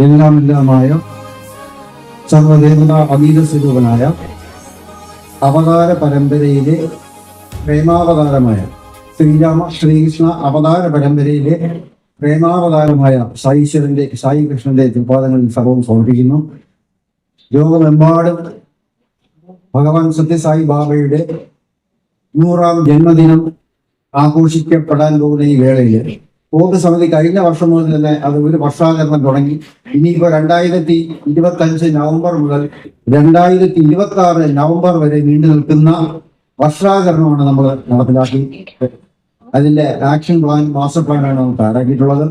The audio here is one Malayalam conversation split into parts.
എല്ലാമെല്ലാമായ സർവദേവത അതീത സ്വരൂപനായ അവതാര പരമ്പരയിലെ പ്രേമാവതാരമായ ശ്രീകൃഷ്ണ അവതാര പരമ്പരയിലെ പ്രേമാവതാരമായ സായീശ്വരന്റെ സായി കൃഷ്ണന്റെ തിരുപാദങ്ങളിൽ സർവവും സമർപ്പിക്കുന്നു. ലോകമെമ്പാടും ഭഗവാൻ സത്യസായി ബാബയുടെ 100ാം ജന്മദിനം ആഘോഷിക്കപ്പെടാൻ പോകുന്ന ഈ വേളയിൽ ബോർഡ് സമിതി കഴിഞ്ഞ വർഷം മുതൽ തന്നെ അത് ഒരു വർഷാചരണം തുടങ്ങി. ഇനിയിപ്പോൾ 2025 നവംബർ മുതൽ 2026 നവംബർ വരെ നീണ്ടു നിൽക്കുന്ന വർഷാചരണമാണ് നമ്മൾ നടപ്പിലാക്കി. അതിന്റെ ആക്ഷൻ പ്ലാൻ, മാസ്റ്റർ പ്ലാനാണ് നമ്മൾ തയ്യാറാക്കിയിട്ടുള്ളത്.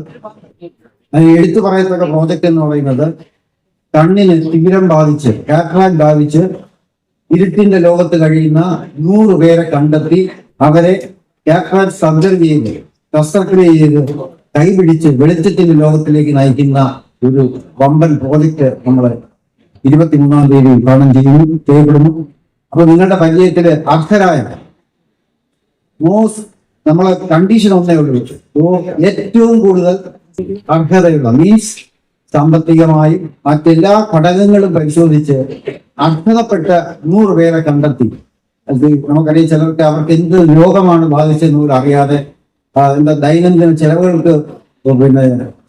അത് എടുത്തു പറയത്തക്ക പ്രോജക്റ്റ് എന്ന് പറയുന്നത് കണ്ണിന് തിമിരം ബാധിച്ച്, കാറ്ററാക്ട് ബാധിച്ച് ഇരുട്ടിന്റെ ലോകത്ത് കഴിയുന്ന 100 പേരെ കണ്ടെത്തി അവരെ കാറ്ററാക്ട് സർജറി ചെയ്ത് ശസ്ത്രക്രിയ ചെയ്ത് കൈപിടിച്ച് വെളിച്ചത്തിന്റെ ലോകത്തിലേക്ക് നയിക്കുന്ന ഒരു വമ്പൻ പ്രോജക്റ്റ് നമ്മൾ 23-ാം തീയതി ഉദ്ഘാടനം ചെയ്യപ്പെടുന്നു. അപ്പൊ നിങ്ങളുടെ പരിചയത്തില് അർഹരായ നമ്മളെ കണ്ടീഷൻ ഒന്നേ ഉള്ളൂ, ഏറ്റവും കൂടുതൽ അർഹതയുള്ള മീൻസ് സാമ്പത്തികമായും മറ്റെല്ലാ ഘടകങ്ങളും പരിശോധിച്ച് അർഹതപ്പെട്ട 100 പേരെ കണ്ടെത്തി. അത് നമുക്കറിയാം, ചിലർക്ക് അവർക്ക് എന്ത് രോഗമാണ് ബാധിച്ചതെന്ന് പോലും അറിയാതെ എന്താ ദൈനംദിന ചെലവുകൾക്ക്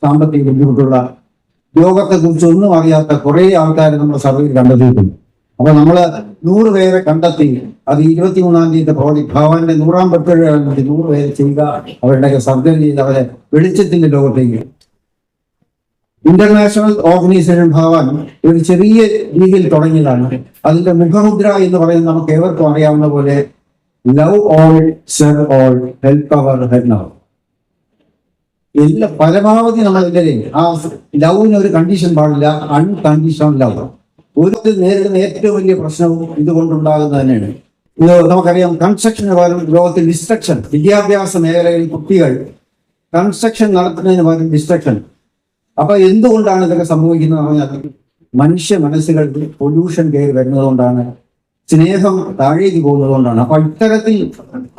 സാമ്പത്തിക ബുദ്ധിമുട്ടുള്ള രോഗത്തെ കുറിച്ച് ഒന്നും അറിയാത്ത കുറെ ആൾക്കാരെ നമ്മൾ സർവേയിൽ കണ്ടെത്തിയിട്ടുണ്ട്. അപ്പൊ നമ്മള് 100 പേരെ കണ്ടെത്തി അത് 23-ാം തീയതി പ്രോജക്ട് ഭഗവാന്റെ 100ാം ബർത്ത്ഡേ 100 പേരെ ചെയ്യുക, അവരുടെ സർജറി ചെയ്ത് അവരെ വെളിച്ചത്തിന്റെ ലോകത്തേക്ക്. ഇന്റർനാഷണൽ ഓർഗനൈസേഷൻ ഭഗവാൻ ഒരു ചെറിയ രീതിയിൽ തുടങ്ങിയതാണ്. അതിന്റെ മുഖമുദ്ര എന്ന് പറയുന്നത് നമുക്ക് ഏവർക്കും അറിയാവുന്ന പോലെ love all, serve all, help ever, help ever. എല്ലാ പരമാവധി നമ്മൾ ആ ലവിന് ഒരു കണ്ടീഷൻ പാടില്ല, അൺകണ്ടീഷണൽ ലവ്. ഒരു നേരിടുന്ന ഏറ്റവും വലിയ പ്രശ്നവും ഇതുകൊണ്ടുണ്ടാകുന്നത് തന്നെയാണ്. ഇത് നമുക്കറിയാം, കൺസ്ട്രക്ഷന് പകരം ലോകത്തിൽ ഡിസ്ട്രക്ഷൻ, വിദ്യാഭ്യാസ മേഖലയിൽ കുട്ടികൾ കൺസ്ട്രക്ഷൻ നടത്തുന്നതിന് പകരം ഡിസ്ട്രക്ഷൻ. അപ്പൊ എന്തുകൊണ്ടാണ് ഇതൊക്കെ സംഭവിക്കുന്നത് പറഞ്ഞാൽ മനുഷ്യ മനസ്സുകൾക്ക് പൊല്യൂഷൻ കയറി വരുന്നതുകൊണ്ടാണ്, സ്നേഹം താഴേക്ക് പോകുന്നതുകൊണ്ടാണ്. അപ്പൊ ഇത്തരത്തിൽ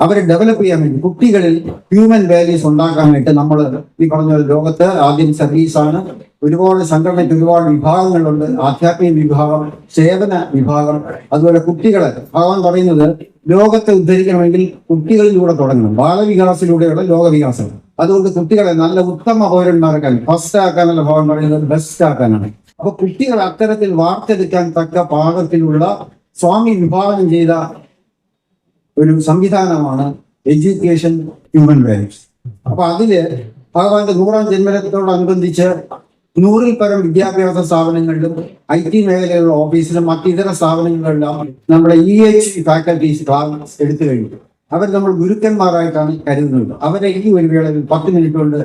അവരെ ഡെവലപ്പ് ചെയ്യാൻ വേണ്ടി കുട്ടികളിൽ ഹ്യൂമൻ വാല്യൂസ് ഉണ്ടാക്കാൻ വേണ്ടി നമ്മൾ ഈ പറഞ്ഞ ലോകത്ത് ആദ്യം സർവീസാണ്. ഒരുപാട് സംഘടനയ്ക്ക് ഒരുപാട് വിഭാഗങ്ങളുണ്ട്. ആധ്യാത്മിക വിഭാഗം, സേവന വിഭാഗം, അതുപോലെ കുട്ടികളെ ഭഗവാൻ പറയുന്നത് ലോകത്തെ ഉദ്ധരിക്കണമെങ്കിൽ കുട്ടികളിലൂടെ തുടങ്ങണം. ബാലവികാസത്തിലൂടെയുള്ള ലോകവികാസം. അതുകൊണ്ട് കുട്ടികളെ നല്ല ഉത്തമ പൗരന്മാരാക്കാൻ, ഫസ്റ്റ് ആക്കാനല്ല ഭഗവാൻ പറയുന്നത്, ബെസ്റ്റ് ആക്കാനാണ്. അപ്പൊ കുട്ടികൾ അത്തരത്തിൽ വാർത്തെടുക്കാൻ തക്ക പാകത്തിലുള്ള സ്വാമി വിഭാവനം ചെയ്ത ഒരു സംവിധാനമാണ് എഡ്യൂക്കേഷൻ ഹ്യൂമൻ വാല്യൂസ്. അപ്പൊ അതില് ഭഗവാന്റെ 100ാം ജന്മദിനത്തോടനുബന്ധിച്ച് 100ൽ പരം വിദ്യാഭ്യാസ സ്ഥാപനങ്ങളിലും IT മേഖലയിലുള്ള ഓഫീസിലും മറ്റിതര സ്ഥാപനങ്ങളിലെല്ലാം നമ്മുടെ EH ഫാക്കൽറ്റീസ് ക്ലാസ് എടുത്തു കഴിഞ്ഞു. അവർ നമ്മൾ ഗുരുക്കന്മാരായിട്ടാണ് കരുതുന്നത്. അവരെ ഈ ഒരു വേളയിൽ 10 മിനിറ്റ് കൊണ്ട്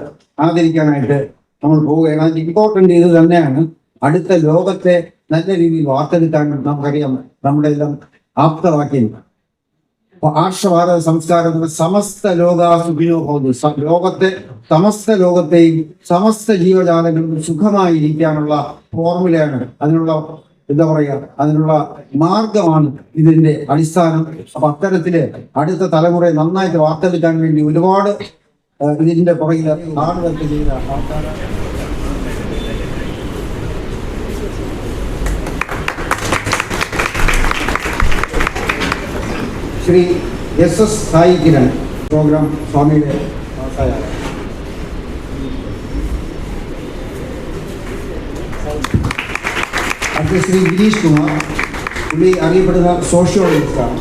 ആദരിക്കാനായിട്ട് നമ്മൾ പോവുകയാണ്. അതിന്റെ ഇമ്പോർട്ടൻ്റ് ഇത് തന്നെയാണ്. അടുത്ത ലോകത്തെ നല്ല രീതിയിൽ വാർത്തെടുക്കാൻ നമുക്കറിയാം, നമ്മുടെ എല്ലാം ആപ്തവാക്യം ആർഷഭാരത സംസ്കാരം സമസ്ത ലോകാസുഖിനോ ഭവതു. ലോകത്തെ സമസ്ത ലോകത്തെയും സമസ്ത ജീവജാലങ്ങളും സുഖമായിരിക്കാനുള്ള ഫോർമുലയാണ്, അതിനുള്ള എന്താ പറയുക, അതിനുള്ള മാർഗമാണ് ഇതിന്റെ അടിസ്ഥാനം. അപ്പൊ അത്തരത്തില് അടുത്ത തലമുറയെ നന്നായിട്ട് വാർത്തെടുക്കാൻ വേണ്ടി ഒരുപാട് ഇതിന്റെ പുറകിൽ ഹാർഡ് വർക്ക് ചെയ്ത ആൾക്കാരാണ്. ശ്രീ SS സായി കിരൺ പ്രോഗ്രാം സ്വാമിയുടെ അടുത്ത ശ്രീ ഗിരീഷ് കുമാർ, പുള്ളി അറിയപ്പെടുന്ന സോഷ്യോളജിസ്റ്റാണ്.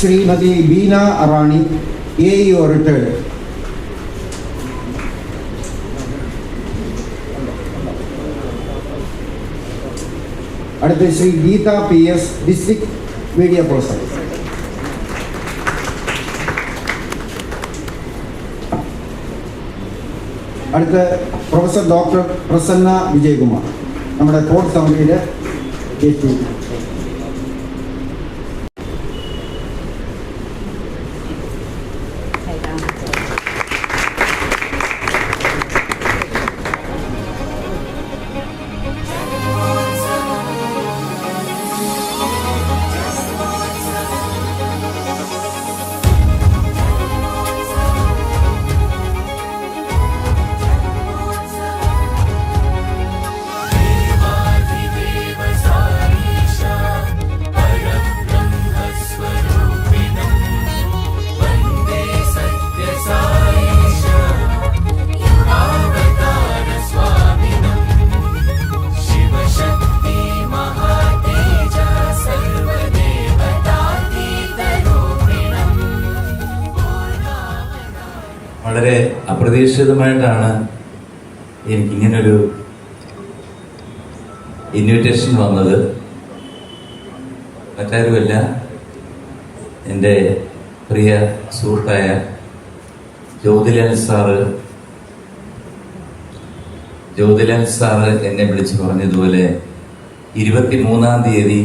Shrimati Beena Arani, AEO retired. അടുത്ത Shri Geetha PS, district media person. അടുത്ത പ്രൊഫസർ ഡോക്ടർ പ്രസന്ന വിജയകുമാർ, നമ്മുടെ കോഡ് സമിതിയിലെ JT. വളരെ അപ്രതീക്ഷിതമായിട്ടാണ് എനിക്കിങ്ങനൊരു ഇൻവിറ്റേഷൻ വന്നത്. മറ്റാരുമല്ല, എൻ്റെ പ്രിയ സുഹൃത്തായ ജ്യോതിലാൽ സാറ് എന്നെ വിളിച്ച് പറഞ്ഞതുപോലെ 23-ാം തീയതി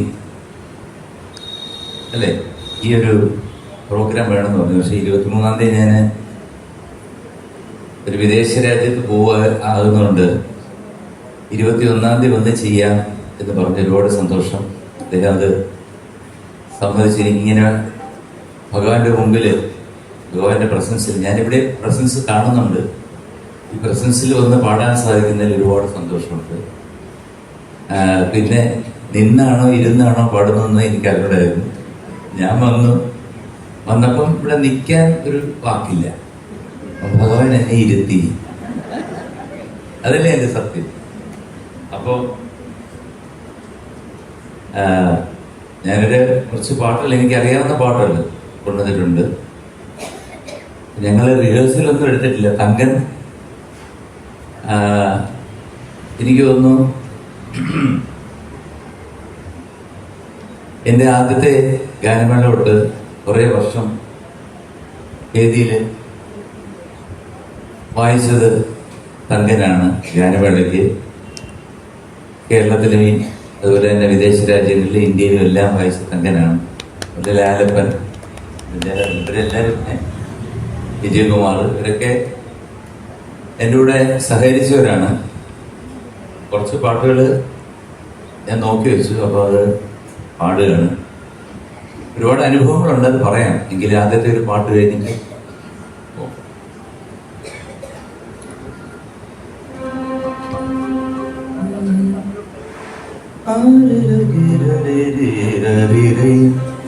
അല്ലേ ഈ ഒരു പ്രോഗ്രാം വേണമെന്ന് പറഞ്ഞു. പക്ഷെ 23-ാം തീയതി ഞാൻ ഒരു വിദേശ രാജ്യത്ത് ആകുന്നുണ്ട്. 21-ാം തീയതി വന്ന് ചെയ്യാം എന്ന് പറഞ്ഞ് ഒരുപാട് സന്തോഷം. അദ്ദേഹം അത് സമ്മതിച്ച് എനിക്കിങ്ങനെ ഭഗവാന്റെ മുമ്പിൽ, ഭഗവാന്റെ പ്രസൻസിൽ, ഞാനിവിടെ പ്രസൻസ് കാണുന്നുണ്ട്, ഈ പ്രസൻസിൽ വന്ന് പാടാൻ സാധിക്കുന്നതിൽ ഒരുപാട് സന്തോഷമുണ്ട്. പിന്നെ നിന്നാണോ ഇരുന്നാണോ പാടുന്നതെന്ന് എനിക്കറിയില്ലായിരുന്നു. ഞാൻ വന്നപ്പം ഇവിടെ നിൽക്കാൻ ഒരു വാക്കില്ല. ഭഗവാൻ എന്നെ ഇരുത്തി, അതല്ലേ എൻ്റെ സത്യം. അപ്പോൾ ഞാനൊരു കുറച്ച് പാട്ടുകൾ, എനിക്കറിയാവുന്ന പാട്ടുകൾ കൊണ്ടുവന്നിട്ടുണ്ട്. ഞങ്ങൾ റിഹേഴ്സലൊന്നും എടുത്തിട്ടില്ല. തങ്കൻ എനിക്ക് തോന്നുന്നു എൻ്റെ ആദ്യത്തെ ഗാനമേള തൊട്ട് കുറേ വർഷം വേദിയിൽ വായിച്ചത് തങ്കനാണ്. ഗാനമേളയ്ക്ക് കേരളത്തിലും അതുപോലെ തന്നെ വിദേശ രാജ്യങ്ങളിലും ഇന്ത്യയിലും എല്ലാം വായിച്ച തങ്കനാണ്. അതുപോലെ ലാലപ്പൻ, ഇവരെല്ലാവരും, വിജയകുമാർ, ഇവരൊക്കെ എൻ്റെ കൂടെ സഹകരിച്ചവരാണ്. കുറച്ച് പാട്ടുകൾ ഞാൻ നോക്കി വെച്ചു, അപ്പോൾ അത് പാടുകയാണ്. ഒരുപാട് അനുഭവങ്ങളുണ്ട്, അത് പറയാം. എങ്കിലും ആദ്യത്തെ ഒരു പാട്ട് കഴിഞ്ഞിട്ട്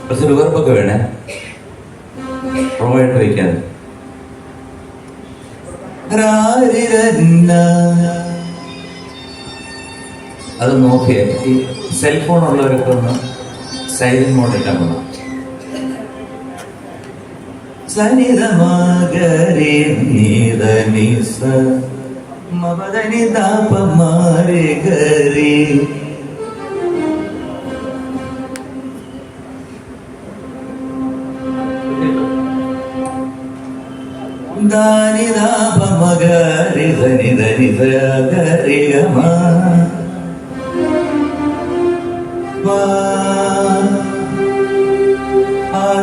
കുറച്ച് വിവർപ്പൊക്കെ വേണേ, പ്രൊവൈഡ് വയ്ക്കാതെ. അത് നോക്കിയേ, ഈ സെൽഫോൺ ഉള്ളവരൊക്കെ ഒന്ന് സൈലന്റ് മോഡ് ഇട്ടാൽ മതി. സനിതമാകരെ നീതനിസ മവദനി താപമാരെ ഗരി ധാനി താപമഗരി ധനി ധനി ഗരി ഗമ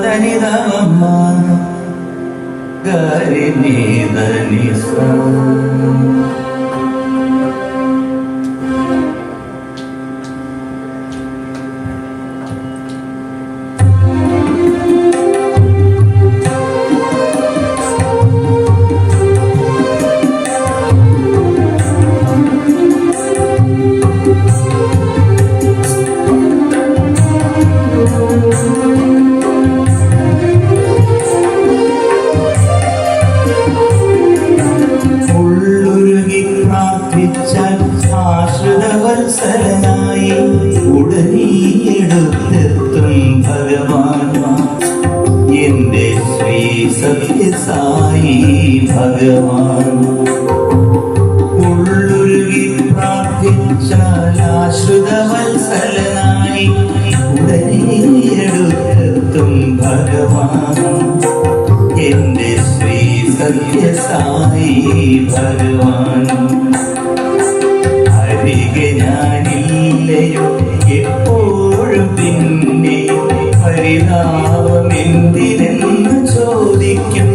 ധനി ധമ ഗരി നീ ധനി സ. ആശ്രിതവത്സരനായി ഉടനെടുത്തെത്തും ഭഗവാൻ എന്റെ ശ്രീ സത്യസായി ഭഗവാൻ. ഉള്ളുരുകി പ്രാർത്ഥിച്ചാൽ ആശ്രിതവത്സരനായി ഉടനെടുത്തെത്തും ഭഗവാൻ എന്റെ ശ്രീ സത്യസായി ഭഗവാൻ. അരികെ ഞാനില്ലയോ എപ്പോഴും പിന്നെ പരിതാപമെന്തിനെന്ന് ചോദിക്കും.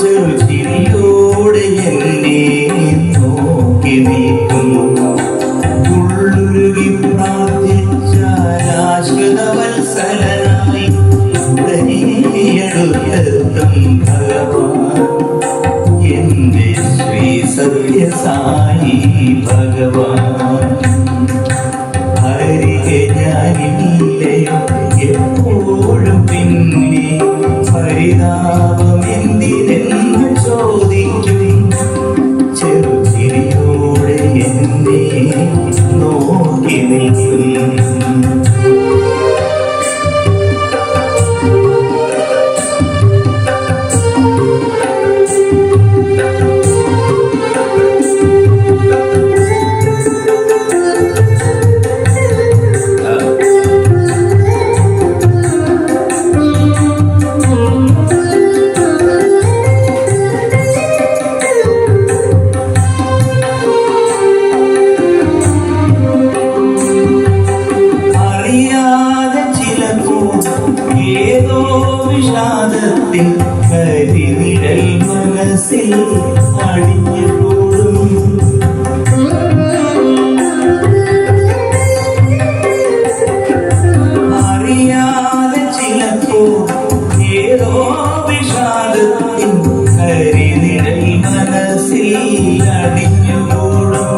ചെറുചിരിയോടെ എന്നെ നോക്കി നീക്കും. ഉള്ളുരുകി പ്രാർത്ഥിച്ചാൽ ആശ്രിതവത്സരനായി ഉടനെടുത്തെത്തും ഭഗവാൻ എന്റെ ശ്രീ സത്യസായി ഭഗവാൻ. അരികെ ഞാനില്ലയോ എപ്പോഴും പിന്നെ പരിതാപമെന്തിനെന്ന് ചോദിക്കും. ചെറുചിരിയോടെ എന്നെ നോക്കി നിൽക്കും. വിഷാദത്തിൻ കരിനിഴൽ മനസ്സിൽ അടിഞ്ഞു കൂടും. അറിയാതെ ചിലപ്പോ ഏതോ വിഷാദത്തിൻ കരിനിഴൽ മനസ്സിൽ അടിഞ്ഞുകൂടും.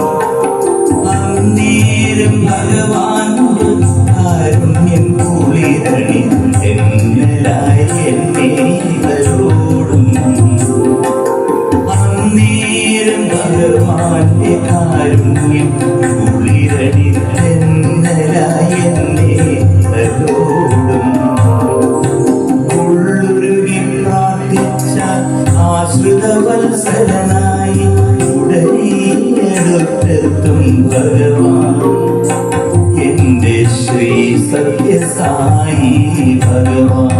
അന്നേരം ഭഗവാന്റെ കാരുണ്യം കുളിരണി എന്നലായി എന്നെ ഇവരോടും. അന്നേരം ഭഗവാന്റെ കാരുണ്യം കുളിരണി എന്നലായി എന്നെ ഇവരോടും. ഉള്ളുരുകി പ്രാർത്ഥിച്ച ആശ്രിതവത്സരനായി ഉടനെ അടുത്തെത്തും ഭഗവാൻ എന്റെ ശ്രീ സത്യസായി ഭഗവാൻ.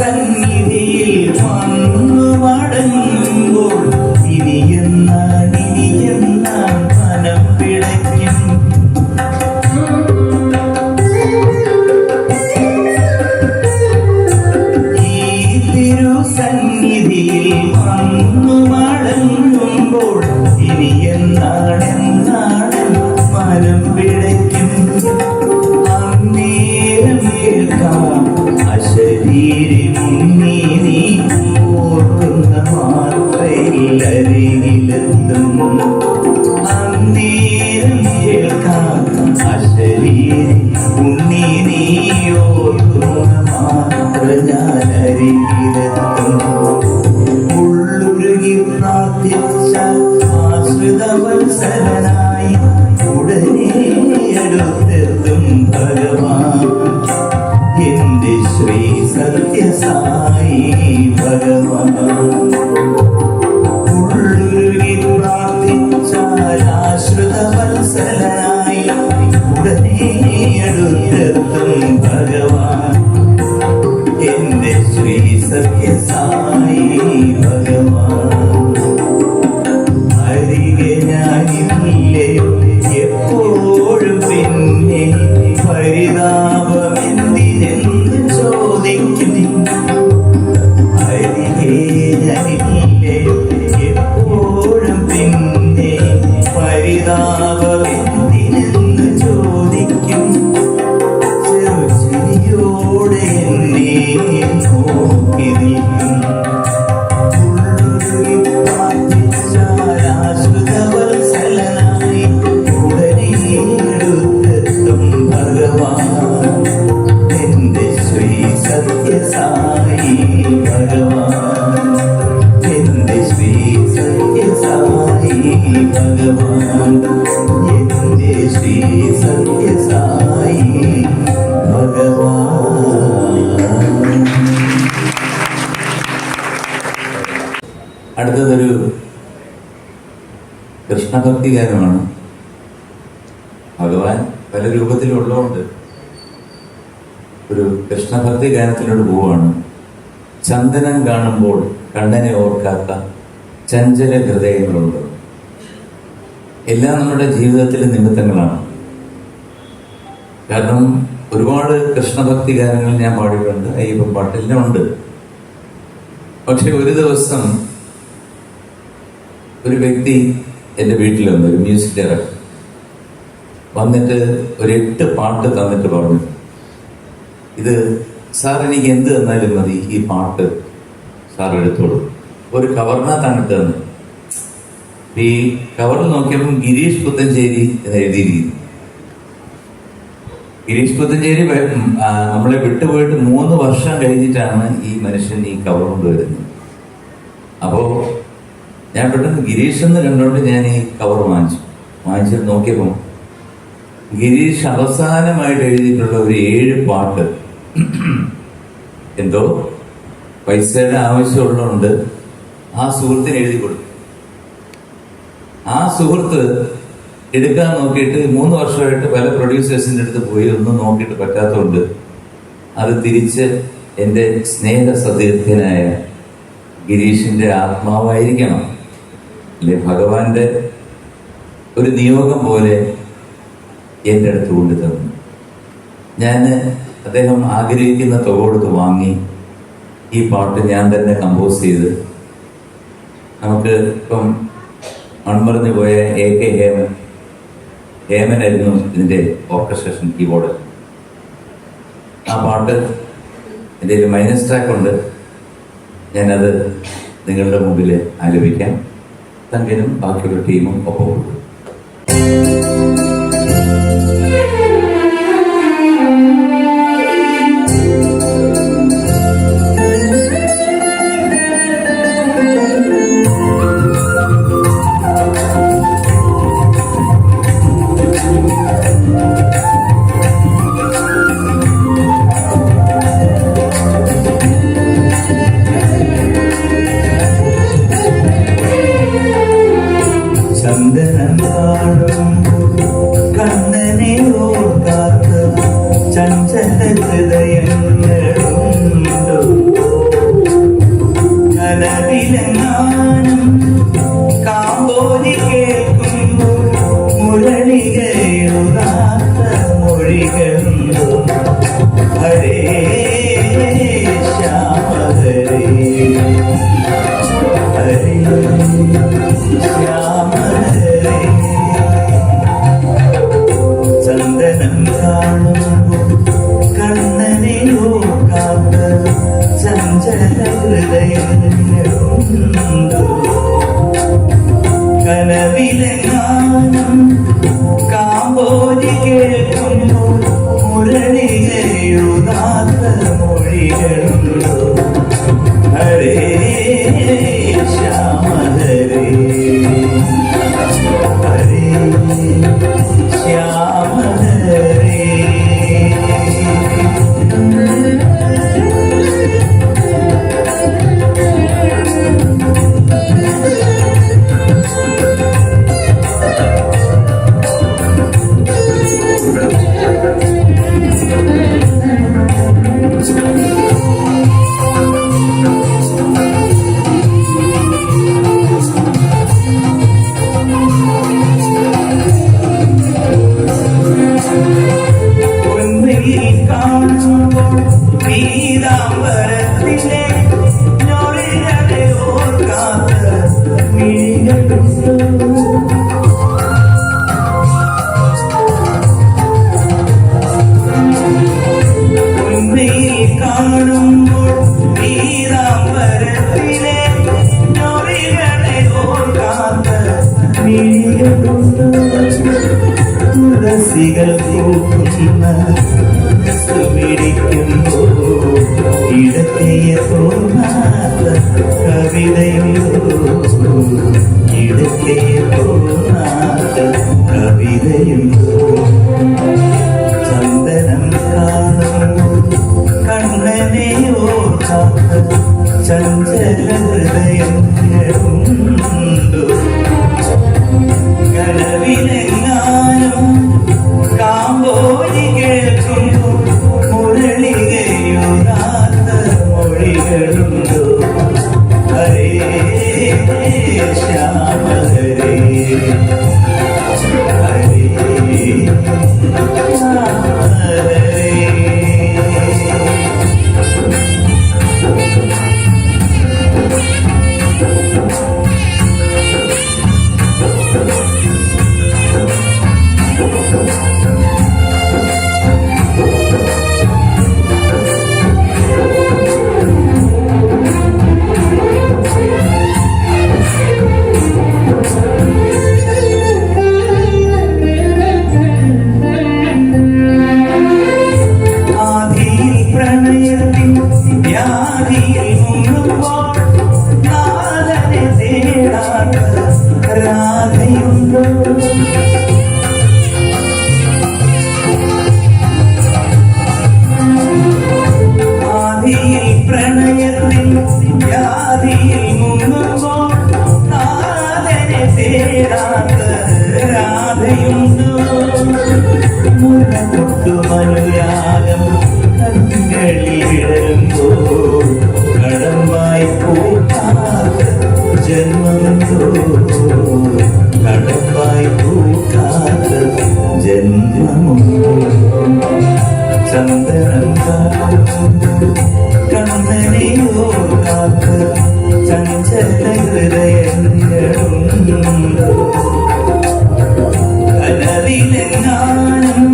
സന്നിധിയിൽ വന്നു മടങ്ങുമ്പോൾ ഇനിയെന്നാൻ മനം പിടയ്ക്കും. ഈ തിരുസന്നിധിയിൽ വന്നു മടങ്ങുമ്പോൾ ഇനിയെന്നാൻ മനം പിടയ്ക്കും. അന്നേരം കേൾക്കാം അശരീരി മുന്നീ നീ ഓർക്കുന്ന മാത്രയിലരികിലെത്തും. അന്നേരം കേൾക്കാം അശരീരി മുന്നീ നീ ഓർക്കുന്ന മാത്ര ഞാൻ അരികിലെത്തും. ഉള്ളുരുകി പ്രാർത്ഥിച്ച ആശ്രിതവത്സരനായി ഉടനെ അടുത്തെത്തും ഭഗവാൻ എന്റെ ശ്രീ സത്യസായി ഭഗവാൻ. ഉള്ളുരുകി പ്രാർത്ഥിച്ചാൽ ആശ്രിതവത്സലനായി ഉടനെ അടുത്തെത്തും ഭഗവാൻ എന്റെ ശ്രീ സത്യസായി ഭഗവാൻ. അരികെ ഞാനില്ലയോ എപ്പോഴും പിന്നെ പരിതാപമെന്തിനെന്ന് ചോദിക്കും. അരികെ ഞാനില്ലയോ എപ്പോഴും പിന്നെ പരിതാപമെന്തിനെന്ന് ചോദിക്കും. ചെറുചിരിയോടെ എന്നെ നോക്കി നിൽക്കും. ആശ്രിതവത്സലനായി ഉടനെ അടുത്തെത്തും ഭഗവാൻ എന്റെ ശ്രീ സത്യസായി ഭഗവാൻ. എന്റെ ശ്രീ സത്യസായി ഭഗവാൻ. എന്റെ ശ്രീ സത്യസായി ഭഗവാൻ. അടുത്തതൊരു കൃഷ്ണഭക്തി ഗാനമാണ്. ഭഗവാൻ പല രൂപത്തിലുള്ളതുകൊണ്ട് ഒരു കൃഷ്ണഭക്തി ഗാനത്തിനോട് പോവാണ്. ചന്ദനം കാണുമ്പോൾ കണ്ണനെ ഓർക്കാത്ത ചഞ്ചല ഹൃദയങ്ങളുണ്ട്. എല്ലാം നമ്മുടെ ജീവിതത്തിലെ നിമിത്തങ്ങളാണ്. കാരണം ഒരുപാട് കൃഷ്ണഭക്തി ഗാനങ്ങൾ ഞാൻ പാടിയിട്ടുണ്ട്, അയ്യപ്പൻ പാട്ടെല്ലാം ഉണ്ട്. പക്ഷെ ഒരു ദിവസം ഒരു വ്യക്തി എൻ്റെ വീട്ടിൽ വന്നു, ഒരു മ്യൂസിക് ഡയറക്ടർ വന്നിട്ട് ഒരു 8 പാട്ട് തന്നിട്ട് പറഞ്ഞു, ഇത് സാർ എനിക്ക് എന്ത് തന്നാലും മതി, ഈ പാട്ട് സാർ എടുത്തോളൂ. ഒരു കവറിനകത്താണ് ഇട്ടതെന്ന്. ഈ കവറിൽ നോക്കിയപ്പം ഗിരീഷ് പുത്തഞ്ചേരി എന്ന് എഴുതിയിരിക്കുന്നു. ഗിരീഷ് പുത്തഞ്ചേരി നമ്മളെ വിട്ടുപോയിട്ട് 3 വർഷം കഴിഞ്ഞിട്ടാണ് ഈ മനുഷ്യൻ ഈ കവർ കൊണ്ടുവരുന്നത്. അപ്പോ ഞാൻ പെട്ടെന്ന് ഗിരീഷ് എന്ന് കണ്ടുകൊണ്ട് ഞാൻ ഈ കവർ വാങ്ങിച്ചിട്ട് നോക്കിയപ്പോൾ ഗിരീഷ് അവസാനമായിട്ട് എഴുതിയിട്ടുള്ള ഒരു 7 പാട്ട് എന്തോ പൈസയുടെ ആവശ്യമുള്ളതുകൊണ്ട് ആ സുഹൃത്തിന് എഴുതി കൊടുത്തു. ആ സുഹൃത്ത് എടുക്കാൻ നോക്കിയിട്ട് 3 വർഷമായിട്ട് പല പ്രൊഡ്യൂസേഴ്സിൻ്റെ അടുത്ത് പോയി ഒന്നും നോക്കിയിട്ട് പറ്റാത്തതുകൊണ്ട് അത് തിരിച്ച് എൻ്റെ സ്നേഹ സതീർത്ഥ്യനായ ഗിരീഷിൻ്റെ ആത്മാവായിരിക്കണം, അല്ലെ ഭഗവാന്റെ ഒരു നിയോഗം പോലെ എൻ്റെ അടുത്ത് കൊണ്ടു തന്നു. ഞാൻ അദ്ദേഹം ആഗ്രഹിക്കുന്ന തുക കൊടുത്ത് വാങ്ങി ഈ പാട്ട് ഞാൻ തന്നെ കമ്പോസ് ചെയ്ത്, നമുക്ക് ഇപ്പം മൺമറഞ്ഞു പോയ AK ഹേമനായിരുന്നു ഇതിൻ്റെ ഓർക്കസ്ട്രേഷൻ കീബോർഡ്. ആ പാട്ട് എൻ്റെ ഒരു മൈനസ് ട്രാക്ക് ഉണ്ട്, ഞാനത് നിങ്ങളുടെ മുമ്പിൽ ആലപിക്കാം. തങ്കനും ബാക്കിയുള്ള ടീമും ഒപ്പം കൊടുക്കും. ചന്ദനം കാണുമ്പോൾ കണ്ണനെ ഓർക്കാത്ത ചഞ്ചല ഹൃദയങ്ങളുണ്ടോ? കലവിലെങ്ങാനും കാമ്പോലി കേൾക്കുമ്പോൾ മുരളികയുണാത്ത മൊഴികളുണ്ടോ? ഹരേ ശ്യാമ ഹരേ ഹരേ ശ്യാമ ഹരേ. ചന്ദനം കാണുമ്പോൾ കണ്ണനെ ഓർക്കാത്ത ചഞ്ചല ഹൃദയങ്ങളുണ്ടോ? കനവിലെങ്ങാനും കാമ്പോലി കേൾക്കുമ്പോൾ മുരളികയുണാത്ത മൊഴികളുണ്ടോ? ഹരേ ശ്യാമ ഹരേ ഹരേ ശ്യാമ ഹരേ. പീതാംബരത്തിലെ ഞൊറികളെ ഓർക്കാത്ത മിഴികളുണ്ടോ? പൊന്നിൽ കാണുമ്പോൾ പീതാംബരത്തിലെ ഞൊറികളെ ഓർക്കാത്ത മിഴികളുണ്ടോ? തുളസികൾ പൂക്കുന്ന സുമിടിക്കുമ്പോൾ ഇടത്തേയ തോന്നാത്ത കവിതയുണ്ടോ? ഇടത്തേയ തോന്നാത്ത കവിതയുണ്ടോ? ചന്ദനം കാണുമ്പോൾ കണ്ണനെ ഓർക്കാത്ത ചഞ്ചല ഹൃദയങ്ങളുണ്ടോ? കനവിലെങ്ങാനും കാമ്പോലി കേൾക്കുമ്പോൾ മുരളികയുണാത്ത മൊഴികളുണ്ടോ? ഹരേ ശ്യാമ ഹരേ ഹരേ ഹരേ. ഹൃദയങ്ങളുണ്ടോ കനവിലെങ്ങാനും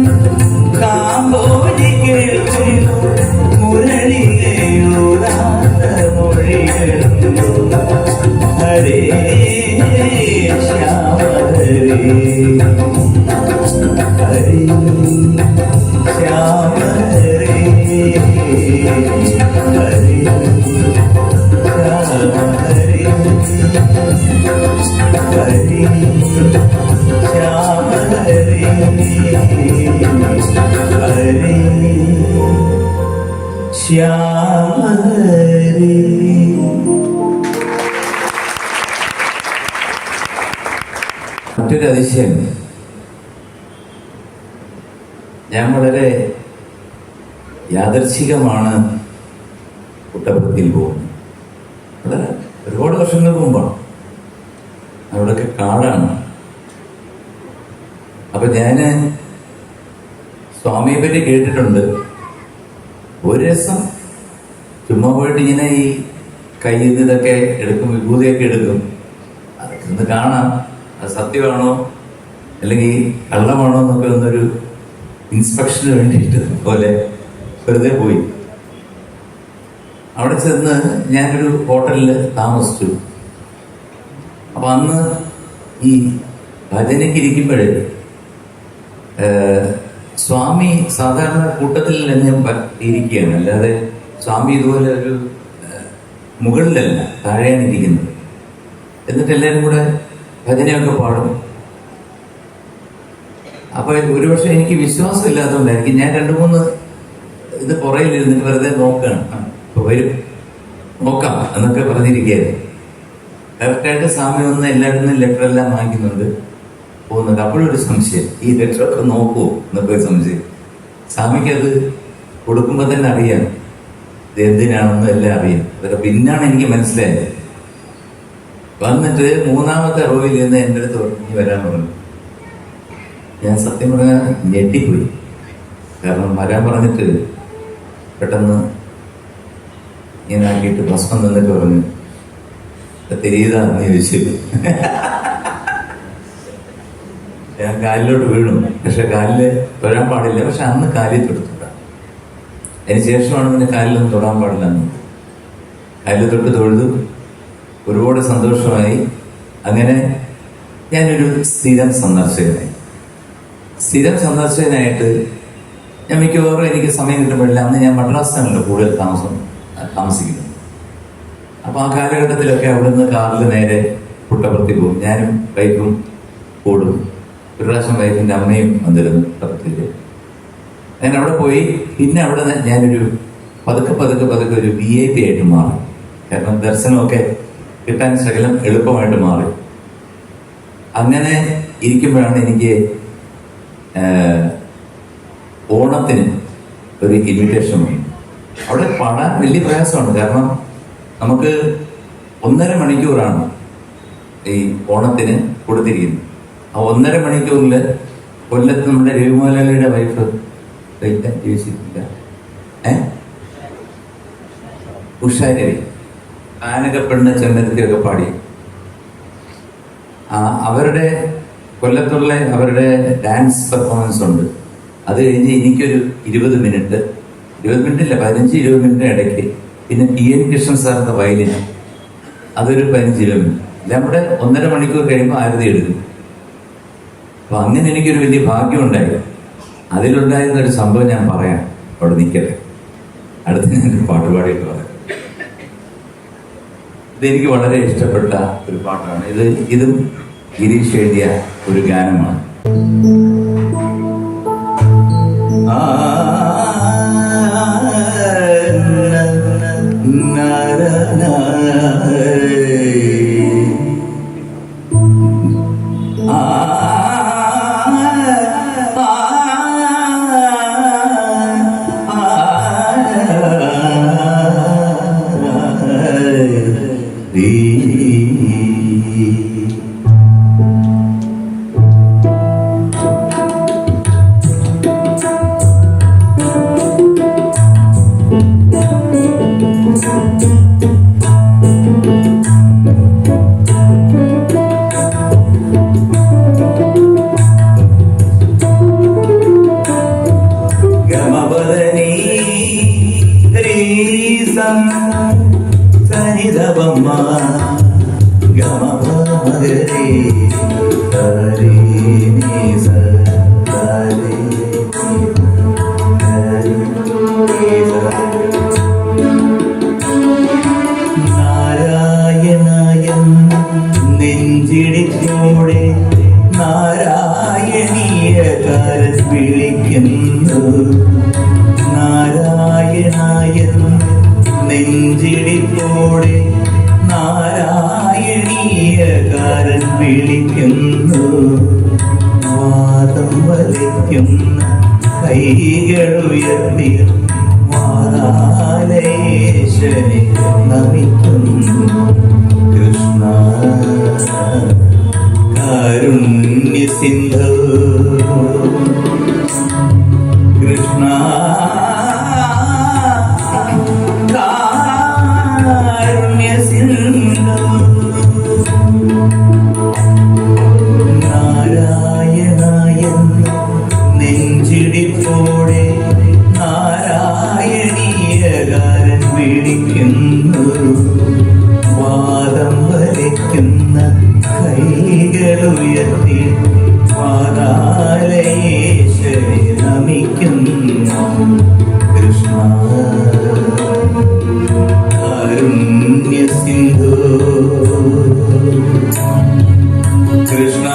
കാമ്പോഴി കേൾക്കുന്നു മുരളികയോടാത്ത മൊഴികളുണ്ടോ ഹരേ ശ്യാമ ഹരേ ഹരേ ശ്യാമ ഹരേ ഹരേ ശ്യാമ ഹരേ ഹരേ ശ്യാമ ഹരേ ഹരേ ശ്യാമ ഹരേ. മറ്റൊരു അതിശയം, ഞാൻ വളരെ യാദർച്ഛികമാണ് പുട്ടപർത്തിയിൽ പോകുന്നത്. വളരെ ഒരുപാട് വർഷങ്ങൾക്ക് മുമ്പാണ്. അവിടെയൊക്കെ കാടാണ്. അപ്പൊ ഞാന് സ്വാമിയെ പറ്റി കേട്ടിട്ടുണ്ട്. ഒരു രസം ചുമ്മാ പോയിട്ട് ഇങ്ങനെ ഈ കയ്യിൽ നിന്ന് ഇതൊക്കെ എടുക്കും, വിഭൂതിയൊക്കെ എടുക്കും. അതൊക്കെ ഒന്ന് കാണാം, അത് സത്യമാണോ അല്ലെങ്കിൽ കള്ളമാണോ എന്നൊക്കെ ഒന്നൊരു ഇൻസ്പെക്ഷന് വേണ്ടിയിട്ട് പോലെ വെറുതെ പോയി. അവിടെ ചെന്ന് ഞാനൊരു ഹോട്ടലിൽ താമസിച്ചു. അപ്പൊ അന്ന് ഈ ഭജനയ്ക്ക് ഇരിക്കുമ്പോഴേ സ്വാമി സാധാരണ കൂട്ടത്തിൽ ഞാൻ ഇരിക്കുകയാണ്, അല്ലാതെ സ്വാമി ഇതുപോലെ ഒരു മുകളിലല്ല, താഴെയാണ് ഇരിക്കുന്നത്. എന്നിട്ട് എല്ലാവരും കൂടെ ഭജനയൊക്കെ പാടും. അപ്പൊ ഒരുപക്ഷെ എനിക്ക് വിശ്വാസം ഇല്ലാത്തതുകൊണ്ടായിരിക്കും ഞാൻ 2-3 ഇത് പുറയിലിരുന്നിട്ട് വെറുതെ നോക്കുകയാണ്. ഇപ്പൊ വരും, നോക്കാം എന്നൊക്കെ പറഞ്ഞിരിക്കുകയായിരുന്നു. കറക്റ്റായിട്ട് സ്വാമി വന്ന് എല്ലായിടത്തും ലെറ്ററെല്ലാം വാങ്ങിക്കുന്നുണ്ട്, പോകുന്നുണ്ട്. അപ്പോഴൊരു സംശയം, ഈ ലെറ്ററൊക്കെ നോക്കുമോ എന്നൊക്കെ ഒരു സംശയം. സ്വാമിക്ക് അത് കൊടുക്കുമ്പോൾ തന്നെ അറിയാം ഇത് എന്തിനാണെന്ന് എല്ലാം അറിയാം. അതൊക്കെ പിന്നാണ് എനിക്ക് മനസ്സിലായത്. വന്നിട്ട് 3ാമത്തെ റോയിൽ നിന്ന് എൻ്റെ അടുത്ത് ഇനി വരാൻ പറഞ്ഞു. ഞാൻ സത്യം പറഞ്ഞാൽ ഞെട്ടിപ്പോയി. കാരണം വരാൻ പറഞ്ഞിട്ട് പെട്ടെന്ന് ഇങ്ങനെ ആക്കിയിട്ട് ഭസ്മം നിന്നിട്ട് പറഞ്ഞു തിരിയതാന്ന് ചോദിച്ചു. ഞാൻ കാലിലോട്ട് വീണു. പക്ഷെ കാലില് തൊഴാൻ പാടില്ല. പക്ഷെ അന്ന് കാലിൽ തൊടുത്തിട്ടാ. അതിന് ശേഷമാണ് പിന്നെ കാലിലൊന്നും തൊടാൻ പാടില്ല എന്ന്. കാലിൽ തൊട്ട് തൊഴുതു. ഒരുപാട് സന്തോഷമായി. അങ്ങനെ ഞാനൊരു സ്ഥിരം സന്ദർശകനായിട്ട് ഞാൻ മിക്കവാറും എനിക്ക് സമയം കിട്ടുമ്പോഴില്ല. അന്ന് ഞാൻ മദ്രാസിലാണല്ലോ കൂടുതൽ താമസിക്കുന്നത്. അപ്പൊ ആ കാലഘട്ടത്തിലൊക്കെ അവിടുന്ന് കാറിൽ നേരെ പുട്ടപർത്തി പോകും. ഞാനും വൈഫും കൂടും. ഒരു പ്രാവശ്യം വൈഫിന്റെ അമ്മയും വന്നിരുന്നു പുട്ടപർത്തിയിൽ. ഞാൻ അവിടെ പോയി. പിന്നെ അവിടെ ഞാനൊരു പതുക്കെ ഒരു VIP ആയിട്ട് മാറി. കാരണം ദർശനമൊക്കെ കിട്ടാൻ ശകലം എളുപ്പമായിട്ട് മാറി. അങ്ങനെ ഇരിക്കുമ്പോഴാണ് എനിക്ക് ഓണത്തിന് ഒരു ഇൻവിറ്റേഷൻ വന്നു. അവിടെ പാടാൻ വലിയ പ്രയാസമാണ്. കാരണം നമുക്ക് 1.5 മണിക്കൂറാണ് ഈ ഓണത്തിന് കൊടുത്തിരിക്കുന്നത്. ആ 1.5 മണിക്കൂറിൽ കൊല്ലത്ത് നമ്മുടെ രവിമോഹൻലാലിന്റെ വൈഫ് ജീവിച്ചിട്ടില്ല, ഉഷാരവി, ആനകപ്പെണ്ണ് ചെമ്പരത്തിയൊക്കെ പാടി. അവരുടെ കൊല്ലത്തുള്ള അവരുടെ ഡാൻസ് പെർഫോമൻസ് ഉണ്ട്. അത് കഴിഞ്ഞ് എനിക്കൊരു 20 മിനിറ്റ് 15-20 മിനിറ്റ് ഇടയ്ക്ക് പിന്നെ PN കൃഷ്ണൻ സാറിന്റെ വയലിൻ, അതൊരു 15-20 മിനിറ്റ്. എല്ലാം കൂടെ 1.5 മണിക്കൂർ കഴിയുമ്പോൾ ആരതി എടുക്കും. അപ്പൊ അങ്ങനെ എനിക്കൊരു വലിയ ഭാഗ്യം ഉണ്ടായി. അതിലുണ്ടായിരുന്ന ഒരു സംഭവം ഞാൻ പറയാം. അവിടെ നിൽക്കട്ടെ, അടുത്ത് ഞാനൊരു പാട്ട് പാടിയിട്ട് പറയാം. ഇതെനിക്ക് വളരെ ഇഷ്ടപ്പെട്ട ഒരു പാട്ടാണ്. ഇതും ഗിരീഷ് എഴുതിയ ഒരു ഗാനമാണ്. ഗരി ഹരി നീ സ ഹരി നാരായണായ നെഞ്ചിടിപ്പോടെ നാരായണീയകാരൻ വിളിക്കുന്നു. നാരായണായ നെഞ്ചിടിപ്പോടെ നാരായണീയകാരൻ വിളിക്കുന്നു. വാദം വലയ്ക്കുന്ന കൈകളുയർത്തി വാരാലയേശനെ നമിക്കുന്നു. കൃഷ്ണ കാരുണ്യ സിന്ധു കൃഷ്ണ കാരുണ്യ സിന്ധു നാരായണായ നെഞ്ചിടിപ്പോടെ നാരായണീയകാരൻ വിളിക്കുന്നു. വാദം വരയ്ക്കുന്ന കൈകളുയർത്തി വാരാലയേശനെ നമിക്കുന്നു. കൃഷ്ണ കാരുണ്യ സിന്ധു കൃഷ്ണ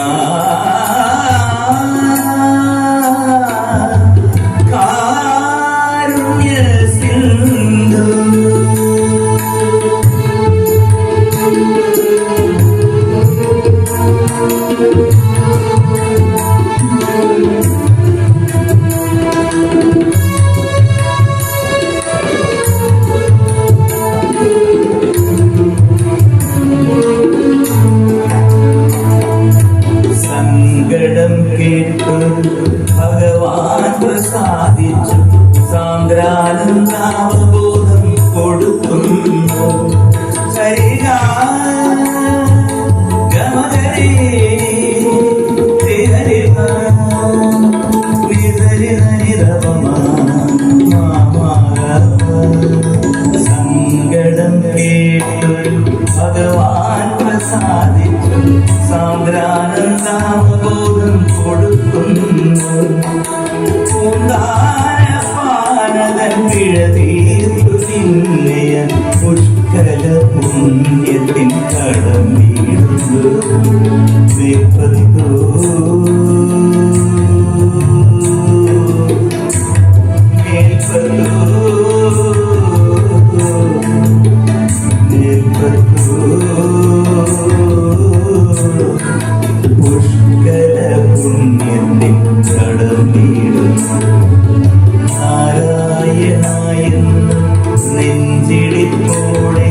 കാരുണ്യ സിന്ധു സങ്കടം കേട്ടു ഭഗവാൻ പ്രസാദിച്ചു. സാന്ദ്രാനന്ദാവബോധം കൊടുക്കുന്നു. സരിഗ ഗമഗരി ഹരിഹ നിസരി ഹരിരവമ സങ്കടം കേട്ടു ഭഗവാൻ പ്രസാദിച്ചു. സാന്ദ്രാനന്ദാവബോധം കൊടുക്കുന്നു. പൂന്താനപാനതൻ പിഴ തീർത്തു തിന്നയ പുഷ്കല പുണ്യത്തിൻ കടം വീഴുന്നു. പുഷ്കല പുണ്യത്തിൻ കടം വീഴുന്നു. നാരായണായ നെഞ്ചിടിപ്പോടെ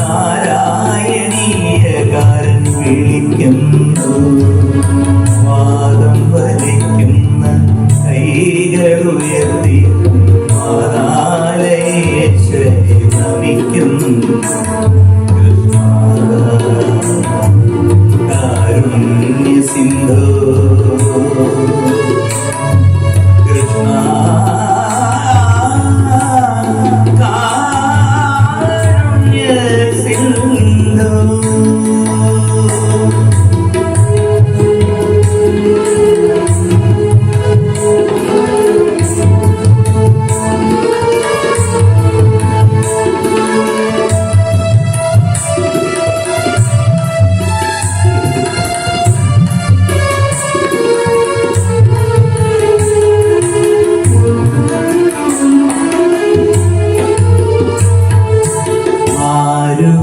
നാരായണീയകാരൻ വിളിക്കുന്നു. വാദം വരയ്ക്കുന്ന കൈകളുയർത്തി വാരാലയേശനെ നമിക്കുന്നു. കൃഷ്ണ കാരുണ്യ സിന്ധു കൃഷ്ണ കാരുണ്യ സിന്ധു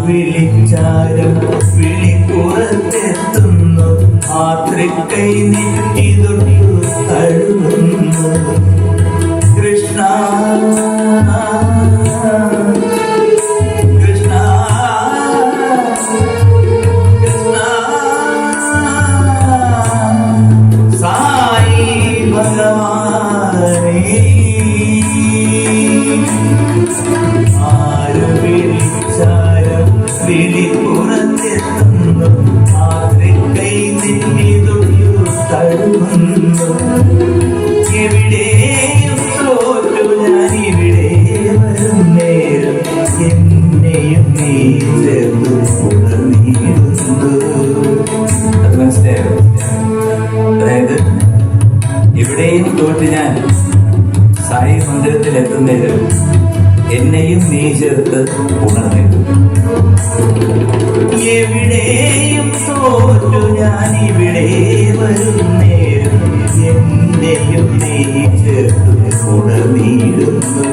വിളിച്ചാലും വിളിപ്പുറത്തെത്തുന്നു. ആത്രിക്കൈ നെറ്റിതൊട്ടു തഴുകുന്നു. കൃഷ്ണ കൃഷ്ണ കൃഷ്ണ സായി ഭഗവാനേ ആരു വിളിച്ചാലും വിളിപ്പുറത്തെത്തുന്നു. ആത്രിക്കൈ നെറ്റിതൊട്ടു തഴുകുന്നു. നീ ചേർത്ത് ഉണർന്നിട്ടു. എവിടെയും തോറ്റു ഞാൻ ഇവിടെ വരുന്നേരം എന്നെയും നീ ചേർത്ത് ഉണർന്നിടുന്നു.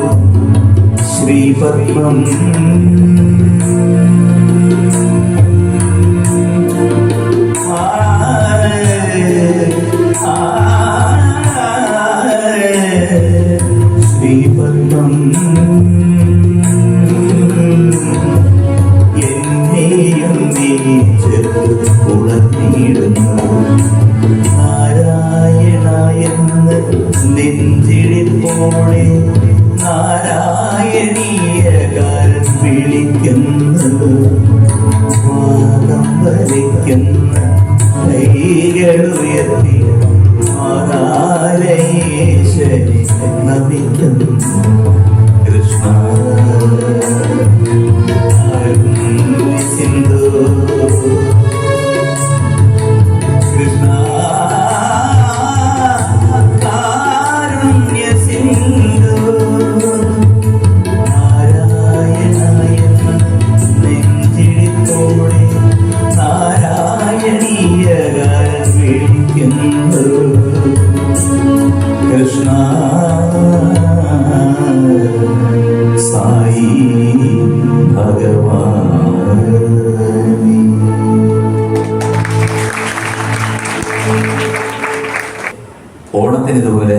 ശ്രീപത്മം ശ്രീപത്മം എന്നെയും നീ ചേർത്ത് ഉണർന്നിടുന്നു. നാരായണായെന്ന് നെഞ്ചിടിപ്പോടെ നാരായണീയകാരൻ വിളിക്കുന്നു. വാദം വലിക്കുന്ന കൈകളുയർത്തി മഹാലയേശ്വരി നമിക്കുന്നു. കൃഷ്ണ സിന്ധു കൃഷ്ണ കാരുണ്യ സിന്ധു. നാരായണായ നെഞ്ചിടിത്തോടെ നാരായണീയകാരൻ വിളിക്കുന്നു. കൃഷ്ണ സായി ഭഗവാൻ. ഓണത്തിന് ഇതുപോലെ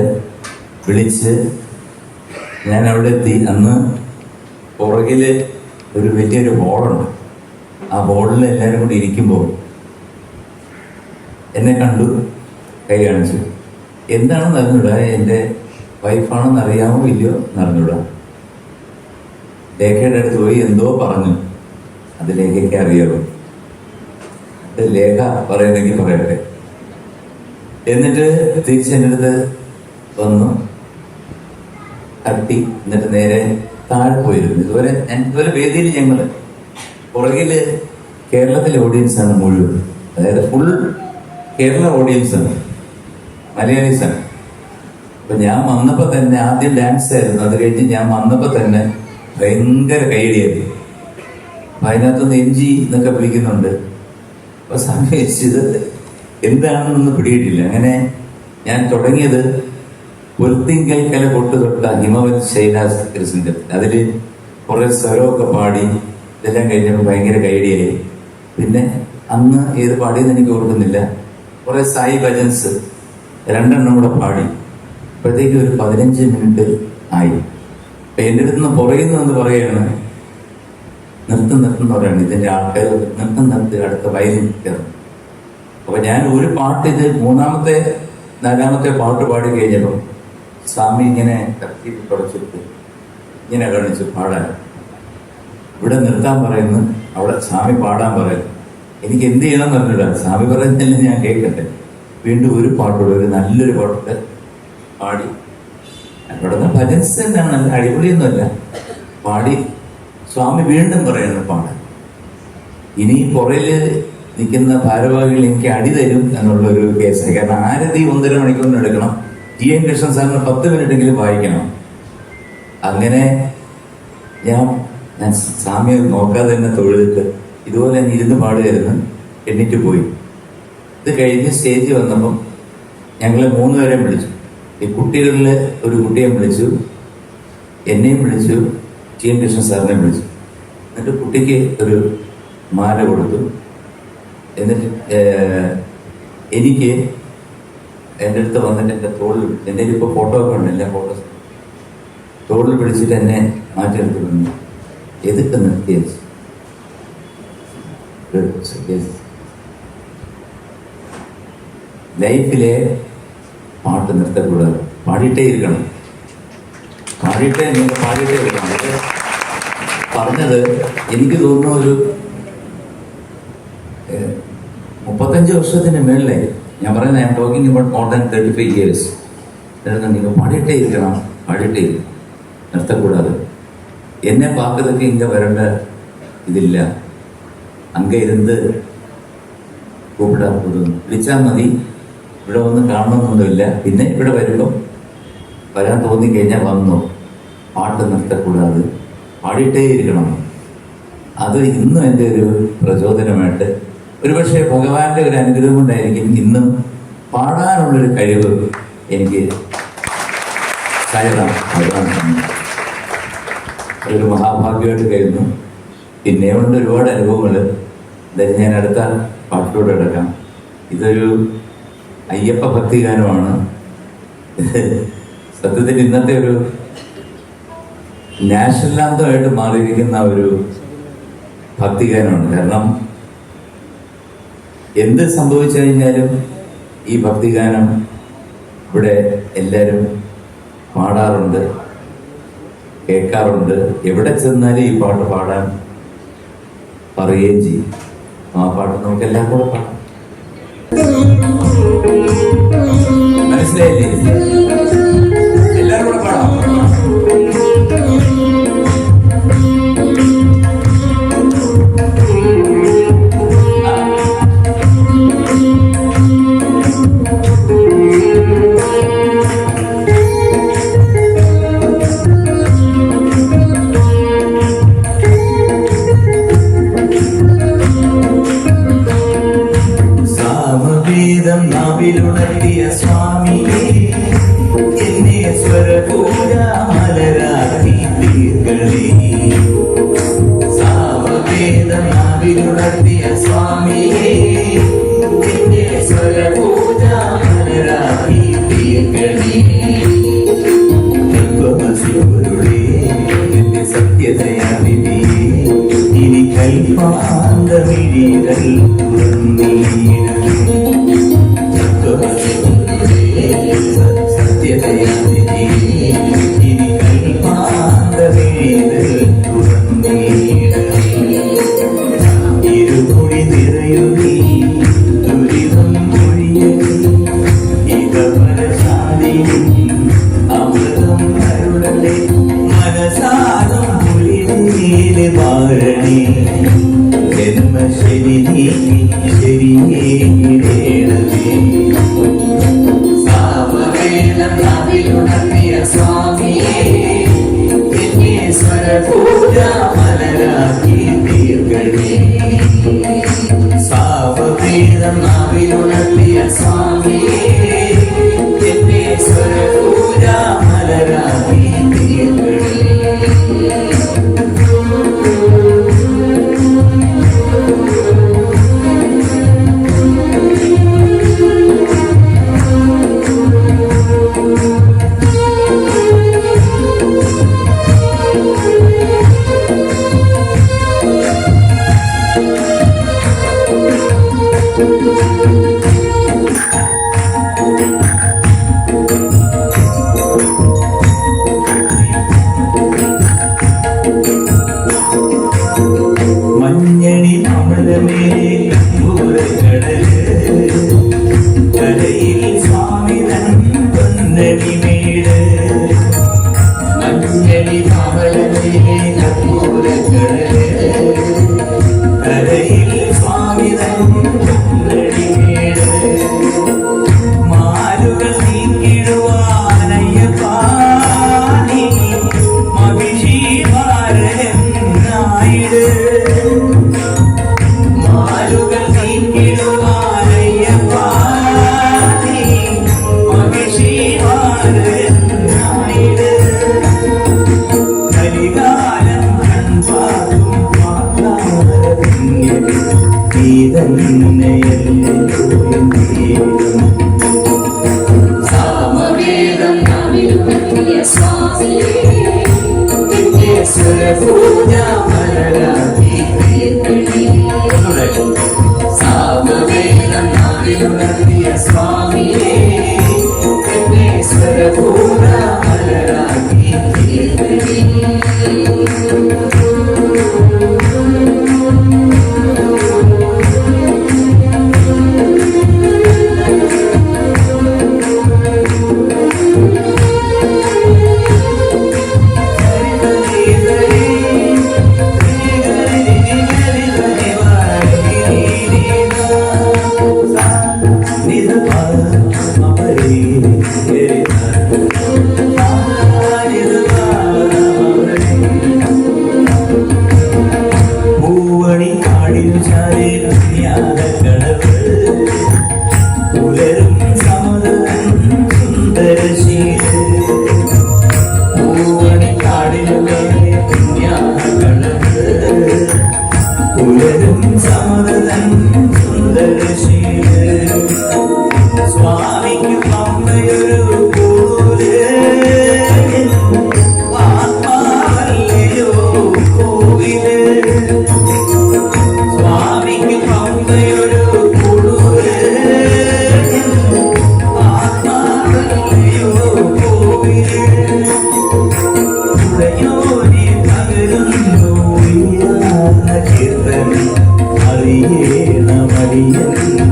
വിളിച്ച് ഞാൻ അവിടെ എത്തി. അന്ന് പുറകില് ഒരു വലിയൊരു ഹോളുണ്ട്. ആ ഹോളിൽ എല്ലാവരും കൂടി ഇരിക്കുമ്പോൾ എന്നെ കണ്ടു, കൈ കാണിച്ചു. എന്താണെന്ന് അറിഞ്ഞൂടാ, എൻ്റെ വൈഫാണെന്ന് അറിയാമോ ഇല്ലയോ എന്നറിഞ്ഞൂടാ. ലേഖയുടെ അടുത്ത് പോയി എന്തോ പറഞ്ഞു. അത് ലേഖയ്ക്ക് അറിയാമോ? ലേഖ പറയുന്നെങ്കിൽ പറയട്ടെ. എന്നിട്ട് തിരിച്ചെൻ്റെ അടുത്ത് വന്നു തട്ടി. എന്നിട്ട് നേരെ താഴെ പോയിരുന്നു. ഇതുവരെ വേദിയിൽ ഞങ്ങള് പുറകില് കേരളത്തിലെ ഓഡിയൻസാണ് മുഴുവൻ. അതായത് ഫുൾ കേരള ഓഡിയൻസാണ്, മലയാളീസാണ്. അപ്പൊ ഞാൻ വന്നപ്പോ തന്നെ ആദ്യം ഡാൻസ് ആയിരുന്നു. അത് കഴിഞ്ഞ് ഞാൻ വന്നപ്പോ തന്നെ ഭയങ്കര കൈയടിയായിരുന്നു. അപ്പൊ അതിനകത്തൊന്ന് MG എന്നൊക്കെ വിളിക്കുന്നുണ്ട്. അപ്പൊ സമയച്ചത് എന്താണെന്നൊന്നും പിടിയിട്ടില്ല. അങ്ങനെ ഞാൻ തുടങ്ങിയത് പൊരുത്തിങ്കൽക്കല പൊട്ട് തൊട്ട ഹിമവൽ ശൈലാസ് കൃഷ്ണന്റെ. അതില് കുറെ സ്വരമൊക്കെ പാടി. ഇതെല്ലാം കഴിഞ്ഞപ്പോൾ ഭയങ്കര കൈയടിയായി. പിന്നെ അന്ന് ഏത് പാടിയെന്ന് എനിക്ക് ഓർക്കുന്നില്ല. കുറെ സായി ഭജൻസ് 2 എണ്ണം കൂടെ പാടി. അപ്പോഴത്തേക്ക് ഒരു 15 മിനിറ്റ് ആയി. അപ്പൊ എൻ്റെ അടുത്ത് പുറയുന്നു എന്ന് പറയാണ്, നിർത്തുന്ന പറയാണ്. ഇതിന്റെ ആൾക്കാർ നിർത്തി അടുത്ത വയലിൻ കയറും. അപ്പൊ ഞാൻ ഒരു പാട്ട്, ഇത് 3-ാമത്തെ 4-ാമത്തെ പാട്ട് പാടി കഴിഞ്ഞപ്പോൾ സ്വാമി ഇങ്ങനെ കത്തി തുടച്ചിട്ട് ഇങ്ങനെ കാണിച്ചു പാടാൻ. ഇവിടെ നിർത്താൻ പറയുന്നു, അവിടെ സ്വാമി പാടാൻ പറയുന്നു. എനിക്ക് എന്ത് ചെയ്യണം എന്ന് പറഞ്ഞില്ല. സ്വാമി പറയുന്നില്ല, ഞാൻ കേൾക്കട്ടെ. വീണ്ടും ഒരു പാട്ടോടെ, ഒരു നല്ലൊരു പാട്ടോടെ പാടി. അവിടെ നിന്ന് ഭജൻസ് തന്നെയാണ്, നല്ല അടിപൊളിയൊന്നുമല്ല. പാടി സ്വാമി വീണ്ടും പറയുന്നു പാടാൻ. ഇനി പുറയില് നിൽക്കുന്ന ഭാരവാഹികൾ എനിക്ക് അടി തരും എന്നുള്ളൊരു കേസാണ്. കാരണം ആരതി 1.5 മണിക്കൂറിന് എടുക്കണം. TN കൃഷ്ണൻ സാറിന് 10 മിനിറ്റെങ്കിലും വായിക്കണം. അങ്ങനെ ഞാൻ സ്വാമിയെ നോക്കാതെ തന്നെ തൊഴുതിട്ട് ഇതുപോലെ തന്നെ ഇരുന്ന് പാടുകയായിരുന്നു. എണ്ണിട്ട് പോയി. ഇത് കഴിഞ്ഞ് സ്റ്റേജിൽ വന്നപ്പം ഞങ്ങളെ 3 പേരെയും വിളിച്ചു. ഈ കുട്ടികളിൽ ഒരു കുട്ടിയെ വിളിച്ചു, എന്നെയും വിളിച്ചു, TN കൃഷ്ണൻ സാറിനെ വിളിച്ചു. എന്നിട്ട് കുട്ടിക്ക് ഒരു മാല കൊടുത്തു. എന്നിട്ട് എനിക്ക് എൻ്റെ അടുത്ത് വന്നിട്ട് എൻ്റെ തോളിൽ, എൻ്റെ ഇപ്പോൾ ഫോട്ടോ ഒക്കെ ഉണ്ട്, എല്ലാ ഫോട്ടോസ് തോളിൽ പിടിച്ചിട്ട് എന്നെ മാറ്റിയെടുത്ത് വന്നു. എതൊക്കെ നിർത്തിയ ലൈഫിലെ പാട്ട് നിർത്തக்கூடாது. പാടിയിട്ടേ ഇരിക്കണം. നിങ്ങൾ പാടിയിട്ടേ ഇരിക്കണം. അത് പറഞ്ഞത് എനിക്ക് തോന്നുന്നു ഒരു 35 വർഷത്തിന് മേളിലായി. ഞാൻ പറയുന്നത് I am talking about more than 35 years. നിങ്ങൾ പാടിയിട്ടേ ഇരിക്കണം, പാടിയിട്ടേ ഇരിക്കണം, നിർത്തக்கூடாது. എന്നെ പാക്കതൊക്കെ ഇങ്ങ വരേണ്ട ഇതില്ല. അങ്ക ഇരുന്ന് കൂപ്പിടാൻ വിളിച്ചാൽ മതി. ഇവിടെ വന്ന് കാണണമെന്നൊന്നുമില്ല. പിന്നെ ഇവിടെ വരുമ്പം വരാൻ തോന്നിക്കഴിഞ്ഞാൽ വന്നു. പാട്ട് നിർത്തக்கூடாது. പാടിയിട്ടേ ഇരിക്കണം. അത് ഇന്നും എൻ്റെ ഒരു പ്രചോദനമായിട്ട്, ഒരുപക്ഷെ ഭഗവാന്റെ ഒരു അനുഗ്രഹം കൊണ്ടായിരിക്കും ഇന്നും പാടാനുള്ളൊരു കഴിവ് എനിക്ക് ഭഗവാൻ തന്നു. അതൊരു മഹാഭാഗ്യമായിട്ട് കരുതുന്നു. പിന്നെയുണ്ട് ഒരുപാട് അനുഭവങ്ങൾ. എന്തായാലും ഞാൻ അടുത്ത പാട്ടിലൂടെ എടുക്കാം. ഇതൊരു അയ്യപ്പ ഭക്തി ഗാനമാണ്. സത്യത്തിൽ ഇന്നത്തെ ഒരു നാഷണൽ ആന്തമായിട്ട് മാറിയിരിക്കുന്ന ഒരു ഭക്തിഗാനമാണ്. കാരണം എന്ത് സംഭവിച്ചു കഴിഞ്ഞാലും ഈ ഭക്തിഗാനം ഇവിടെ എല്ലാവരും പാടാറുണ്ട്, കേൾക്കാറുണ്ട്. എവിടെ ചെന്നാലും ഈ പാട്ട് പാടാൻ പറയുകയും ചെയ്യും. ആ പാട്ട് നമുക്ക് എല്ലാം കൂടെ പാടാം. മനസ്സിലായില്ലേ? എല്ലാവരും കൂടെ പാടാം. നാവിലുണർത്തിയ സ്വാമിയെ എന്നെ സ്വരപൂജ മലരാക്കി തീർക്കണേ. സാമവേദം നാവിലുണർത്തിയ സ്വാമിയെ എന്നെ സ്വരപൂജ മലരാക്കി തീർക്കണേ. എന്റെ സത്യതയാവിധി ഇനി കൽപ്പാന്തമിഴികൾ തുറന്നീടണേ. സത്യതയാവിധി ഇനി കൽപ്പാന്തമിഴികൾ തുറന്നീടണേ. ഇരുമുടി നിറയുകി ദുരിതം മൊഴിയകി ഇകപരശാലിയും അമൃതം അരുളലെ മനസാദം മുളിനീല് മാരണേ. ജന്മശരി നീക്കി ശരിയേടമേ. സാമവേദം നാവിലുണർത്തിയ സ്വാമിയെ എന്നെ സ്വരപൂജ മലരാക്കി തീർക്കണേ. സാമവേദം നാവിലുണർത്തിയ സ്വാമിയെ എന്നെ സ്വരപൂജ മലരാക്കി തീർക്കണേ. മഞ്ഞണി അമലമേലെ കടല് കരയിൽ സ്വാമി തൻ പൊന്നടി മേട്. മഞ്ഞണി അമലമേലെ കടല് കരയിൽ സ്വാമി തൻ പൊന്നടി മേട്. മാലുകൾ നീക്കിടുവാനയ്യപ്പാ നീ മഹിഷീവാരനായിട്. മാലുകൾ നീക്കിടുവാനയ്യപ്പാ നീ മഹിഷീവാരനായിട്. കലികാലം കൺപാകും പാതാരതിന്യം നീ തന്നെയല്ലേ സാമവേദം നാവിലുണർത്തിയ സ്വാമിയെ എന്നെ സ്വരപൂജ മലരാക്കി തീർക്കണേ. സാമവേദം നാവിലുണർത്തിയ സ്വാമിയെ എന്നെ സ്വരപൂജ മലരാക്കി തീർക്കണേ. Neither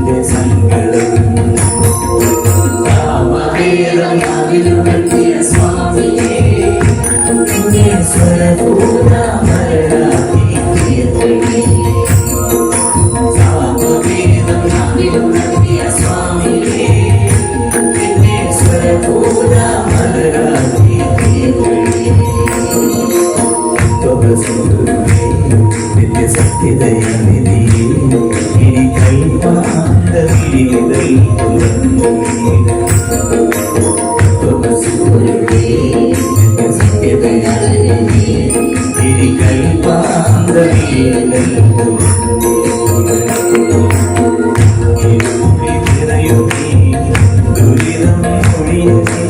എന്റെ സങ്കടം രാമവേദം നാവിലുണർത്തിയ സ്വാമിയേ സ്വരഭൂതാമരണി തീർത്തണി രാമവേദം നാവിലുണർത്തിയ സ്വാമിയേ സ്വരഭൂതാമരണി തീർത്തണി നിത്യ സത്യദയാനിധി ഇനി കൈപ്പാണ്ട വിളികൾ നിത്യ സത്യദയാനിധി ഇനി കൈപ്പാണ്ട വിളികൾ നിറയുമേ ദുരിതം ഒഴിയുമേ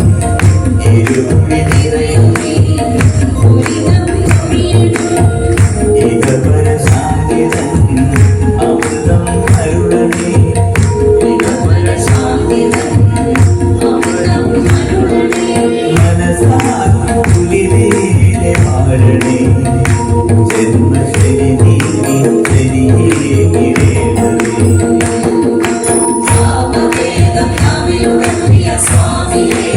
ഇരുമുടി നിറയുമേ ഏകപര ശാന്തിതൻ അമൃതം അരുളണേ ഏകപര ശാന്തിതൻ അമൃതം അരുളണേ മനസാകുലിരേ മാരണേ ജന്മശരി നീ ശരിയേ സാമവേദം നാവിലുണർത്തിയ സ്വാമിയേ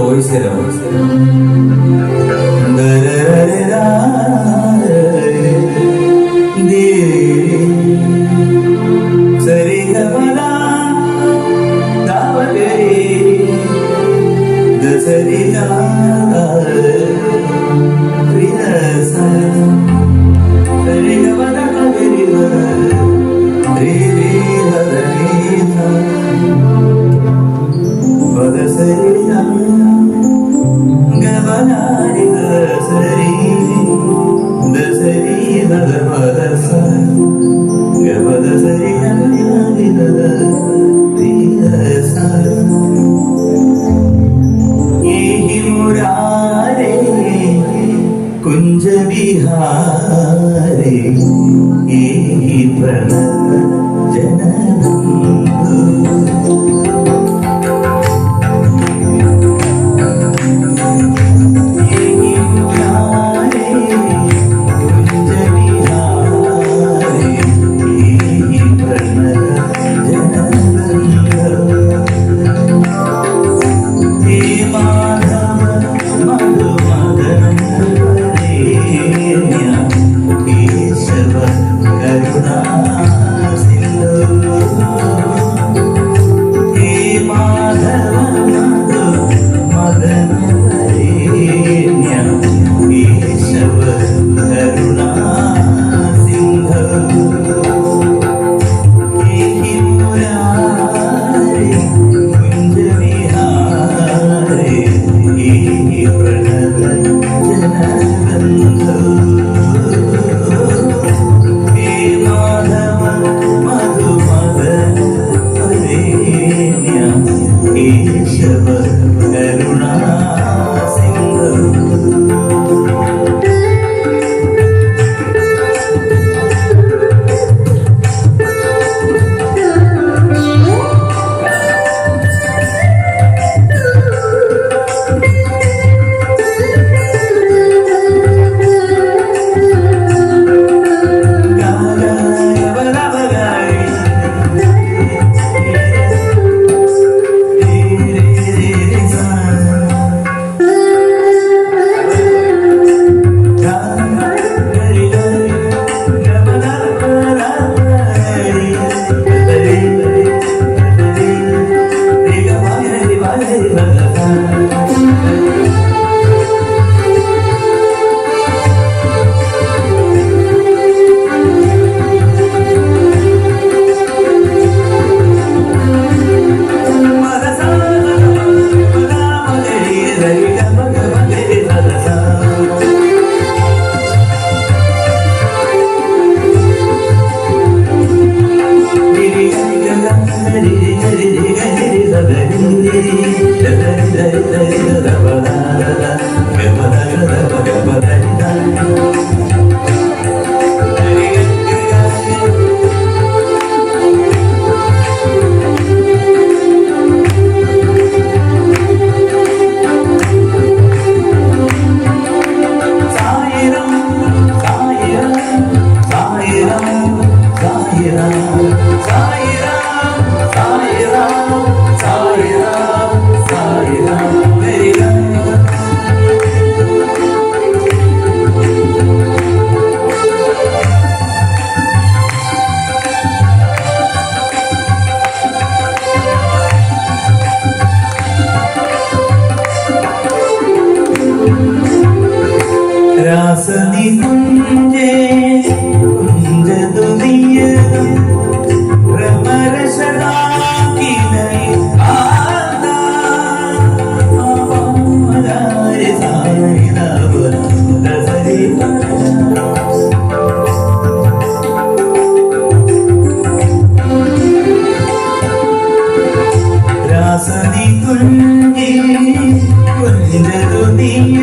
വോയിസ് കുഞ്ച വിഹാരേ ഈ പ്രണത ജനബന്ധു Shall രാസനി കുഞ്ചേ കുഞ്ചതുനിയ ഭ്രമരസദാകിനൈ ആദാ ആമലാരി സായിനവ ദസരി രാസനി കുഞ്ചേ കുഞ്ചതുനിയ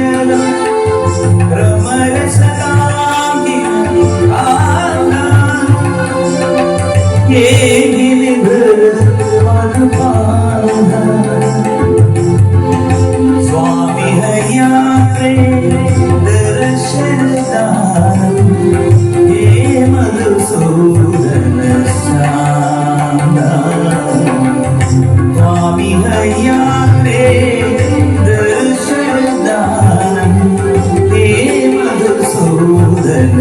स्वामी हैया दर्शन हे मधुसूदन स्वामी हैया दर्शन हे मधुसूदन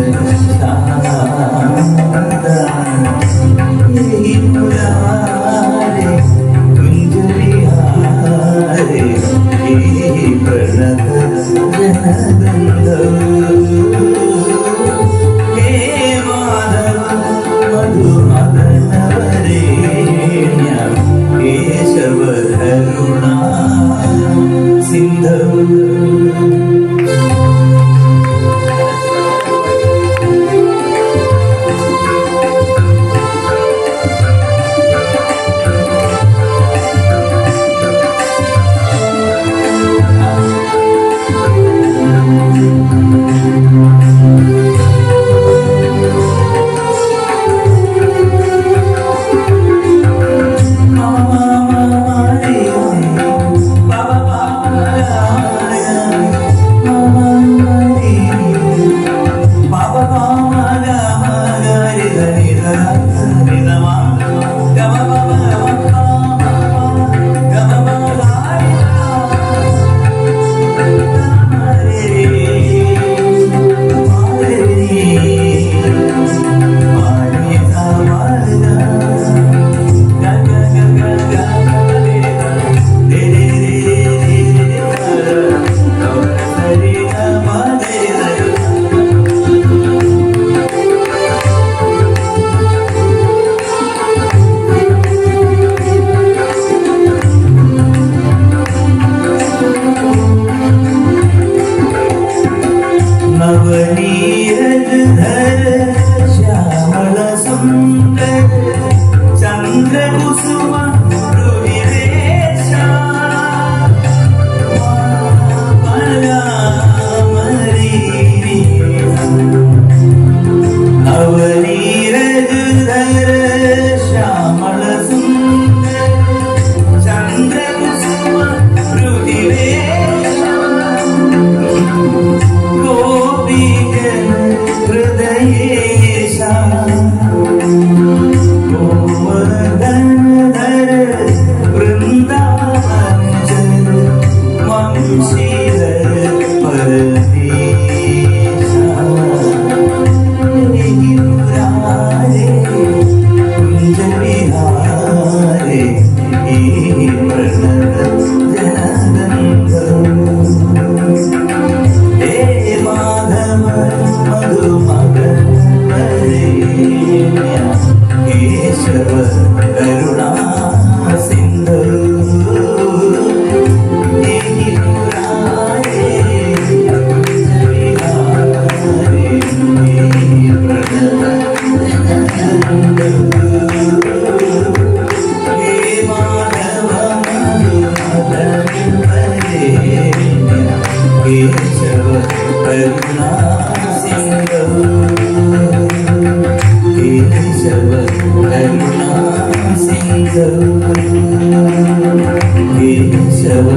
കേശവ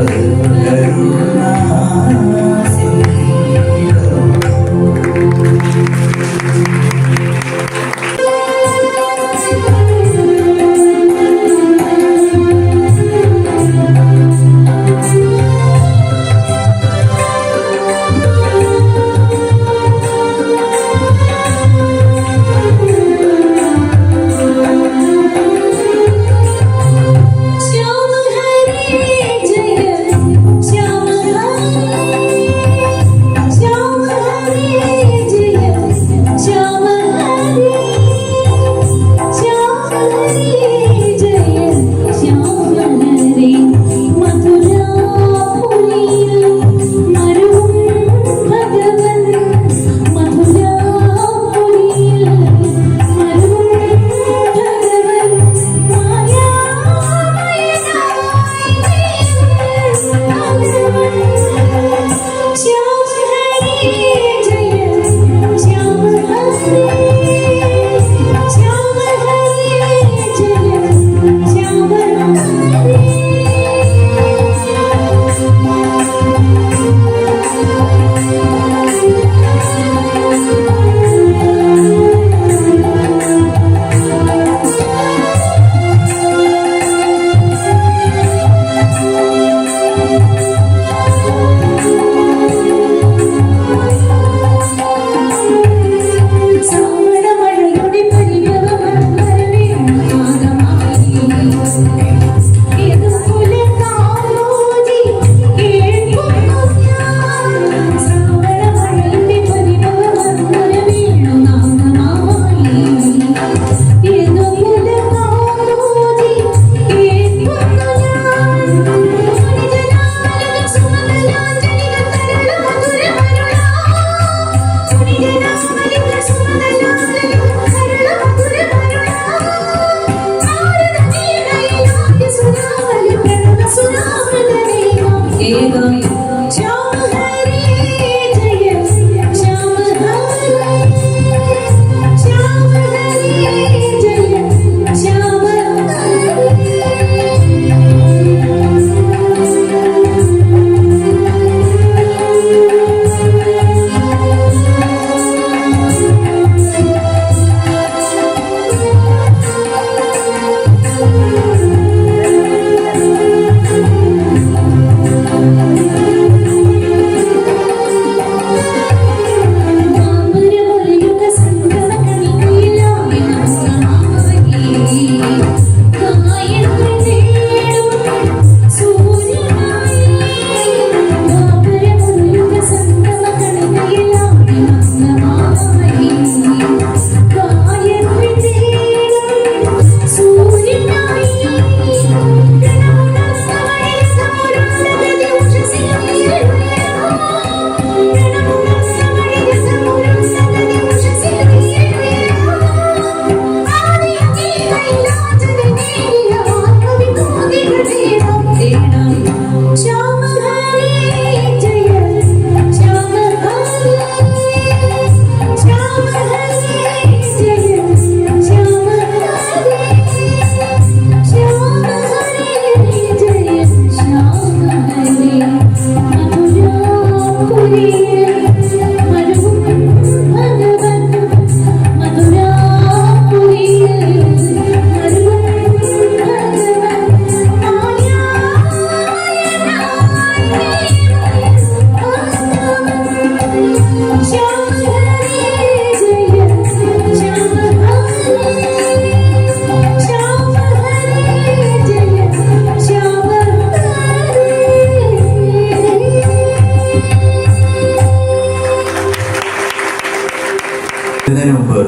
ഇതിനു മുമ്പ്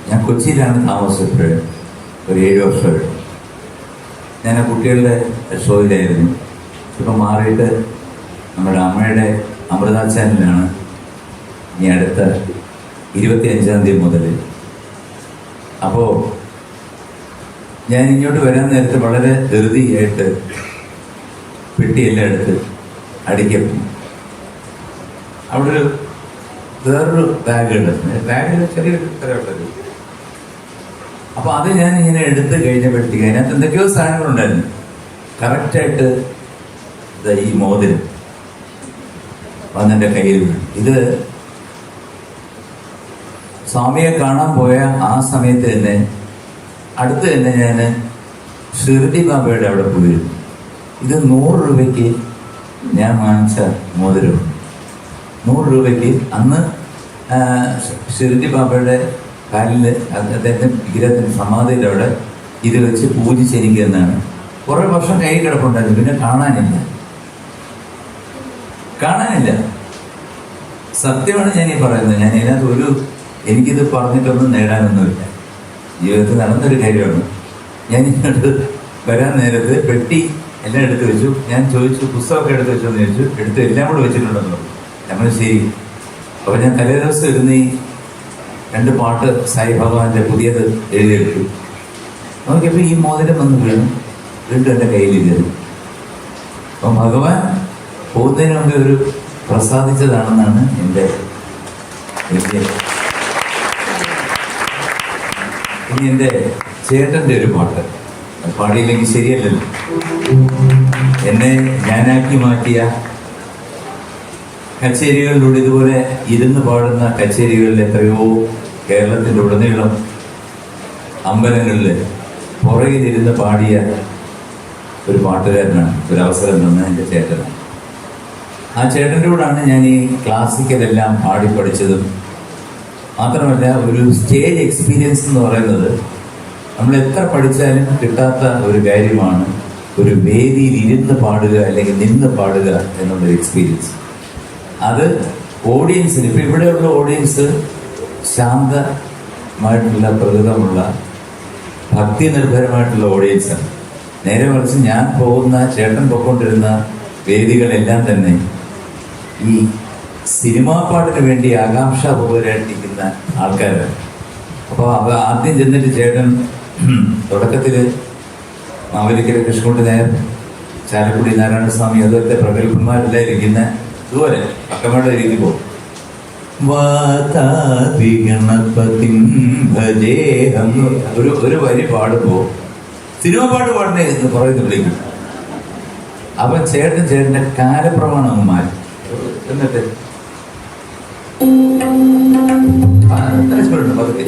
ഞാൻ കൊച്ചിയിലാണ് താമസിച്ചപ്പോൾ ഒരു 7 വർഷം ഞാൻ ആ കുട്ടികളുടെ ഷോയിലായിരുന്നു. ഇപ്പം മാറിയിട്ട് നമ്മുടെ അമ്മയുടെ അമൃത ചാനലിലാണ് ഇനി അടുത്ത 25-ാം തീയതി മുതൽ. അപ്പോൾ ഞാൻ ഇങ്ങോട്ട് വരാൻ നേരത്തെ വളരെ ധൃതിയായിട്ട് പെട്ടിയെല്ലാം എടുത്ത് അടിക്കും. അവിടെ ഒരു വേറൊരു ബാഗുണ്ട്. ബാഗിൽ ചെറിയൊരു തരമുള്ളൊരു അപ്പൊ അത് ഞാൻ ഇങ്ങനെ എടുത്ത് കഴിഞ്ഞപ്പോഴത്തേക്ക് അതിനകത്ത് എന്തൊക്കെയോ സാധനങ്ങളുണ്ടായിരുന്നു. കറക്റ്റായിട്ട് ഈ മോതിരം വന്നെന്റെ കയ്യിൽ വീണു. ഇത് സ്വാമിയെ കാണാൻ പോയ ആ സമയത്ത് തന്നെ അടുത്ത് തന്നെ ഞാൻ ഷിർഡി ബാബയുടെ അവിടെ പോയിരുന്നു. ഇത് 100 രൂപയ്ക്ക് ഞാൻ വാങ്ങിച്ച മോതിരം. 100 രൂപയ്ക്ക് അന്ന് ഷിർഡി ബാബയുടെ കാലിൽ അദ്ദേഹത്തിന്റെ വിഗ്രഹത്തിന് സമാധിയുടെ അവിടെ ഇത് വെച്ച് പൂജിച്ച് എനിക്ക് എന്നാണ്. കുറെ വർഷം കൈ കിടപ്പുണ്ടായിരുന്നു. പിന്നെ കാണാനില്ല. സത്യമാണ് ഞാൻ ഈ പറയുന്നത്. ഞാൻ ഇതിനകത്ത് എനിക്കിത് പറഞ്ഞിട്ടൊന്നും നേടാനൊന്നുമില്ല. ജീവിതത്തിൽ നടന്നൊരു കാര്യമാണ്. ഞാൻ ഇങ്ങോട്ട് വരാൻ നേരത്ത് പെട്ടി എല്ലാം എടുത്തു വെച്ചു. ഞാൻ ചോദിച്ചു പുസ്തകമൊക്കെ എടുത്ത് വെച്ചോന്ന് ചോദിച്ചു. എടുത്ത് എല്ലാം കൂടെ വെച്ചിട്ടുണ്ടെന്നോ? നമ്മൾ ശരി. അപ്പൊ ഞാൻ തലേ ദിവസം ഇരുന്ന് ഈ 2 പാട്ട് സായി ഭഗവാന്റെ പുതിയത് എഴുതിയെടുത്തു. നോക്കിയപ്പോ ഈ മോതിരം വന്ന് വീണ്ടും എൻ്റെ കയ്യിലിരുന്നു. അപ്പൊ ഭഗവാൻ പോകുന്നതിന് മുമ്പ് ഒരു പ്രസാദിച്ചതാണെന്നാണ് എൻ്റെ ഇനി എൻ്റെ ചേട്ടൻ്റെ ഒരു പാട്ട് പാടിയില്ലെങ്കിൽ ശരിയല്ലല്ലോ. എന്നെ ഞാനാക്കി മാറ്റിയ കച്ചേരികളിലൂടെ ഇതുപോലെ ഇരുന്ന് പാടുന്ന കച്ചേരികളിൽ എത്രയോ കേരളത്തിൻ്റെ ഉടനീളം അമ്പലങ്ങളിൽ പുറകിലിരുന്ന് പാടിയ ഒരു പാട്ടുകാരനാണ്. ഒരു അവസരം തന്ന എൻ്റെ ചേട്ടനാണ്. ആ ചേട്ടൻ്റെ കൂടാണ് ഞാൻ ഈ ക്ലാസിക്കലെല്ലാം പാടി പഠിച്ചതും. മാത്രമല്ല ഒരു സ്റ്റേജ് എക്സ്പീരിയൻസ് എന്ന് പറയുന്നത് നമ്മൾ എത്ര പഠിച്ചാലും കിട്ടാത്ത ഒരു കാര്യമാണ് ഒരു വേദിയിൽ ഇരുന്ന് പാടുക അല്ലെങ്കിൽ നിന്ന് പാടുക എന്നുള്ളൊരു എക്സ്പീരിയൻസ്. അത് ഓഡിയൻസിന് ഇപ്പം ഇവിടെയുള്ള ഓഡിയൻസ് ശാന്തമായിട്ടുള്ള പ്രകൃതമുള്ള ഭക്തി നിർഭരമായിട്ടുള്ള ഓഡിയൻസാണ്. നേരെ മറിച്ച് ഞാൻ പോകുന്ന ചേട്ടൻ പൊക്കൊണ്ടിരുന്ന വേദികളെല്ലാം തന്നെ ഈ സിനിമാ പാട്ടിന് വേണ്ടി ആകാംക്ഷാപൂർവരായിട്ടിരിക്കുന്ന ആൾക്കാരാണ്. അപ്പോൾ ആദ്യം ചെന്നിട്ട് ചേട്ടൻ തുടക്കത്തിൽ മാവേലിക്കര കൃഷ്ണൻകുട്ടി നായർ, ചാലക്കുടി നാരായണസ്വാമി, അതുപോലത്തെ പ്രഗത്ഭന്മാരെല്ലാം ഇരിക്കുന്ന ഇതുപോലെ അക്കമേടെ ഇരിക്കുമ്പോൾ ഒരു വരി പാടുമ്പോൾ സിനിമ പാട്ട് പാടണേ എന്ന് പറയുന്നു വിളിക്കും. അപ്പൊ ചേട്ടന്റെ കാലപ്രമാണം അങ്ങ് മാറി. എന്നിട്ട് പതുക്കെ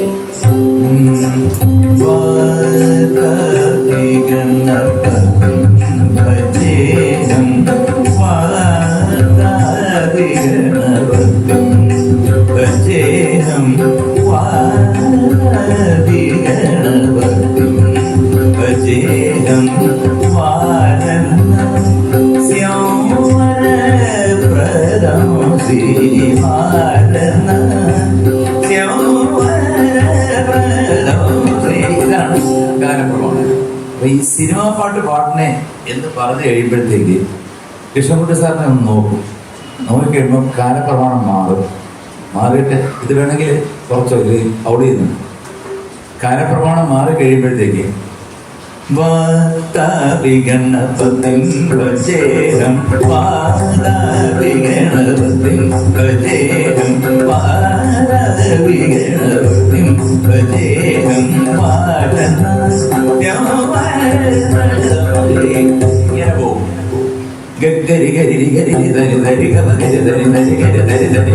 ഈ സിനിമാ പാട്ട് പാടണേ എന്ന് പറഞ്ഞു കഴിയുമ്പോഴത്തേക്ക് കൃഷ്ണൻകുട്ടി സാറിനെ ഒന്ന് നോക്കിക്കഴിയുമ്പോൾ കാലപ്രമാണം മാറിയിട്ട് ഇത് വേണമെങ്കിൽ കുറച്ചോ ഇത് ഔട്ട് ചെയ്യുന്നു. കാലപ്രമാണം മാറി കഴിയുമ്പോഴത്തേക്ക് ഇങ്ങനെ പോകും. ഗരി ഗരി ഗരി ദരി ദരി ഗരി ദരി ദരി ഗരി ദരി ദരി ദരി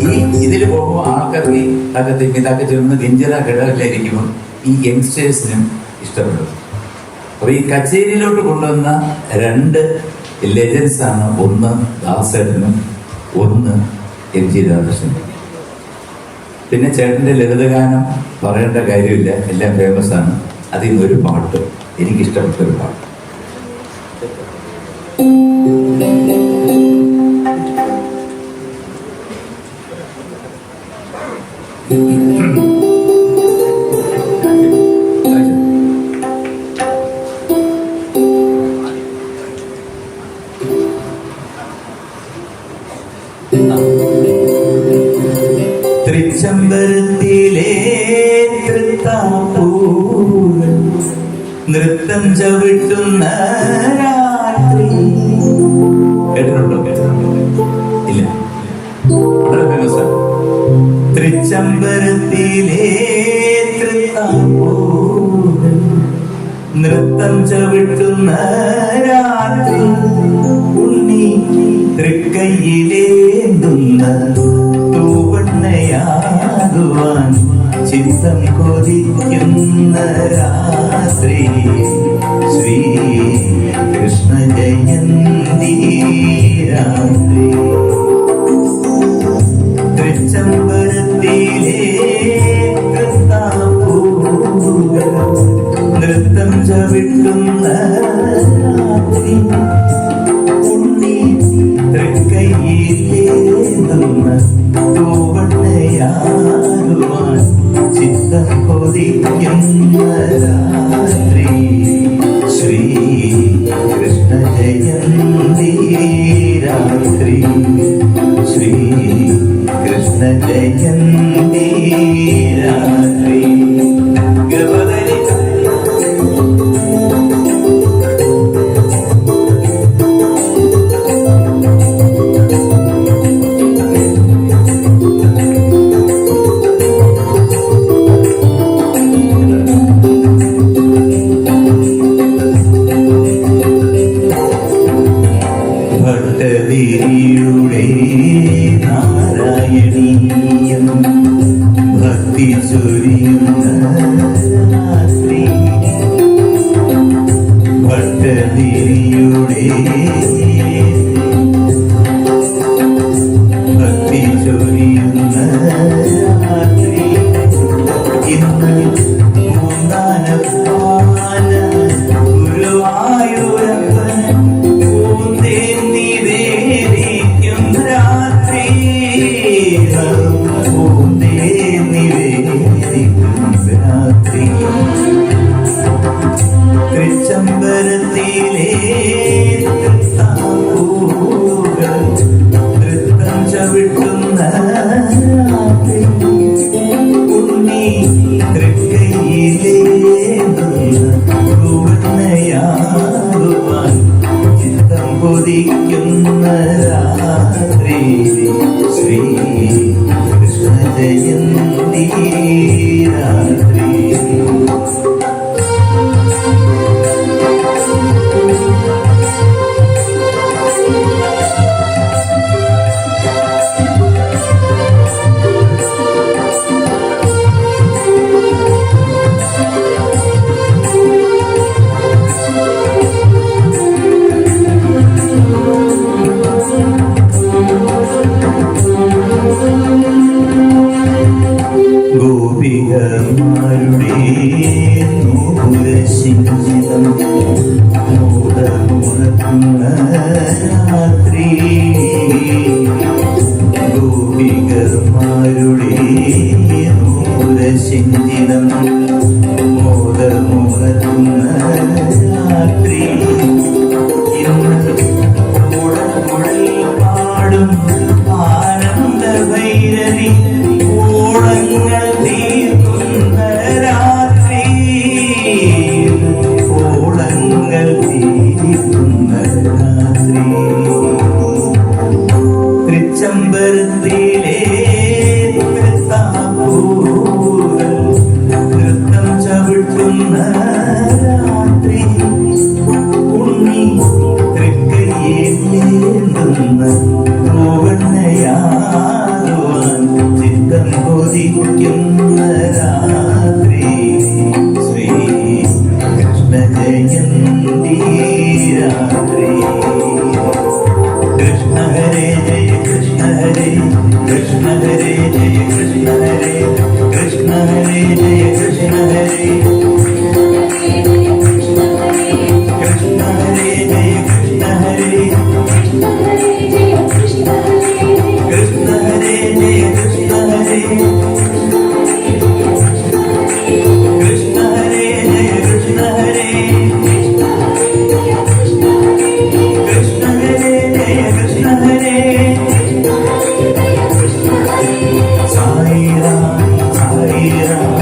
ഈ ഇതിൽ പോകുമ്പോൾ ആൾക്കാർക്ക് അകത്തേക്ക് ഇതൊക്കെ ചെന്ന് ഗഞ്ചല കിടക്കിലായിരിക്കുമ്പോൾ ഈ യങ്സ്റ്റേഴ്സിനും ഇഷ്ടപ്പെടും. അപ്പൊ ഈ കച്ചേരിയിലോട്ട് കൊണ്ടുവന്ന 2 ലെജൻസ് ആണ്. ഒന്ന് ദാസേട്ടനും ഒന്ന് MG രാധാകൃഷ്ണനും. പിന്നെ ചേട്ടൻ്റെ ലളിതഗാനം പറയേണ്ട കാര്യമില്ല, എല്ലാം ഫേമസ് ആണ്. അതിൽ നിന്നൊരു പാട്ട് എനിക്കിഷ്ടപ്പെട്ടൊരു പാട്ട്. തൃച്ചംബരത്തിലെ തൃത്താപ്പൂരം നൃത്തം ചവിട്ടുന്ന രാത്രി കേട്ടിട്ടുണ്ടോ? തൃച്ചംബരത്തിലെ തൃത്താപ്പൂകൾ നൃത്തം ചവിട്ടുന്ന രാത്രി ഉണ്ണി തൃക്കൈയിലേന്തുന്ന തൂവണ്ണയാകുവാൻ ചിത്തം കൊതിക്കുന്ന രാത്രി ശ്രീ കൃഷ്ണ ജയന്തി രാത്രി തൃച്ചംബരത്തിലെ തൃത്താപ്പൂകൾ നൃത്തം ചവിട്ടുന്ന രാത്രി ഉണ്ണി തൃക്കൈയിലേന്തുന്ന തൂവണ്ണയാകുവാൻ ചിത്തം കൊതിക്കുന്ന രാത്രി ശ്രീ കൃഷ്ണ ജയന്തി രാത്രി ശ്രീ കൃഷ്ണ ജയന്തി രാത്രി ഗവദരി ഭട്ടതിരിയുടെ നാരായണീയം ഭക്തി ചൊരിയുന്ന രാത്രി ഭട്ടതിരിയുടെ ഭക്തി ചൊരിയുന്ന രാത്രി ഇന്ന് മൂന്നാനപ്പാന ഗുരുവായൂരപ്പൻ പൂന്തേ നിവേദിക്കും രാത്രി പൂന്തേ നിവേദിക്കും രാത്രി തൃച്ചംബരത്തിലെ തൃത്താപ്പൂകൾ നൃത്തം ചവിട്ടുന്ന രാത്രി ഉണ്ണി തൃക്കൈയിലേന്തുന്ന പൂർണ്ണയാകുവാൻ ചിത്തം കൊതിക്കുന്ന രാത്രി ശ്രീ കൃഷ്ണ ജയന്തി രാത്രി ഗോപികമാരുടെ നൂപുരശിഞ്ചിതം മൂടമുറക്കുന്ന രാത്രി ഗോപികമാരുടെ നൂപുരശിഞ്ചിതം മോദമുറക്കുന്ന രാത്രി പാടും ആനന്ദ ഭൈരവി ഓളങ്ങൾ തീർക്കുന്ന രാത്രി ഓളങ്ങൾ തീർക്കുന്ന രാത്രി തൃച്ചംബരത്തിലെ തൃത്താപ്പൂകൾ നൃത്തം ചവിട്ടുന്ന രാത്രി ഉണ്ണി തൃക്കൈയിലേന്തുന്ന പൂവണ്ണയാകുവാൻ ചിത്തം കൊതിക്കുന്ന രാത്രി ശ്രീ കൃഷ്ണ ജയന്തി രാത്രി കൃഷ്ണ ഹരേ ജയ കൃഷ്ണ ഹരേ കൃഷ്ണ ഹരേ ജയ കൃഷ്ണ ഹരേ കൃഷ്ണ ഹരേ ജയ കൃഷ്ണ ഹരേ കൃഷ്ണ ഹരേ ജയ കൃഷ്ണ ഹരേ കൃഷ്ണ ഹരേ ജയ കൃഷ്ണ ഹരേ കൃഷ്ണ ഹരേ ജയ കൃഷ്ണ ഹരേ കൃഷ്ണ ഹരേ ജയ കൃഷ്ണ ഹരേ സായി രാം സായി രാം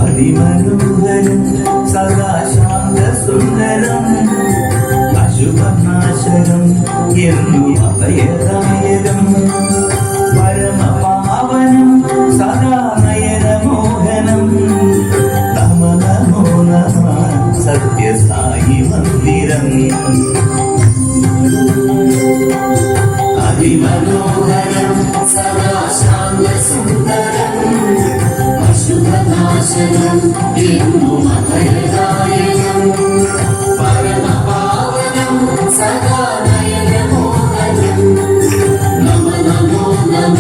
അതിമനോഹരം സദാ ശാന്ത സുന്ദരം അശുഭനാശകം എന്നു അഭയദായകം പരമപാവനം സദാ നയനമോഹനം നമ നമോ നമ സത്യസായി മന്ദിരം അതിമനോഹരം സദാ ശാന്ത സുന്ദരം അശുഭനാശനം എന്നും അഭയദായകം പരമപാവനം സദാ നയനമോഹനം നമ നമോ നമ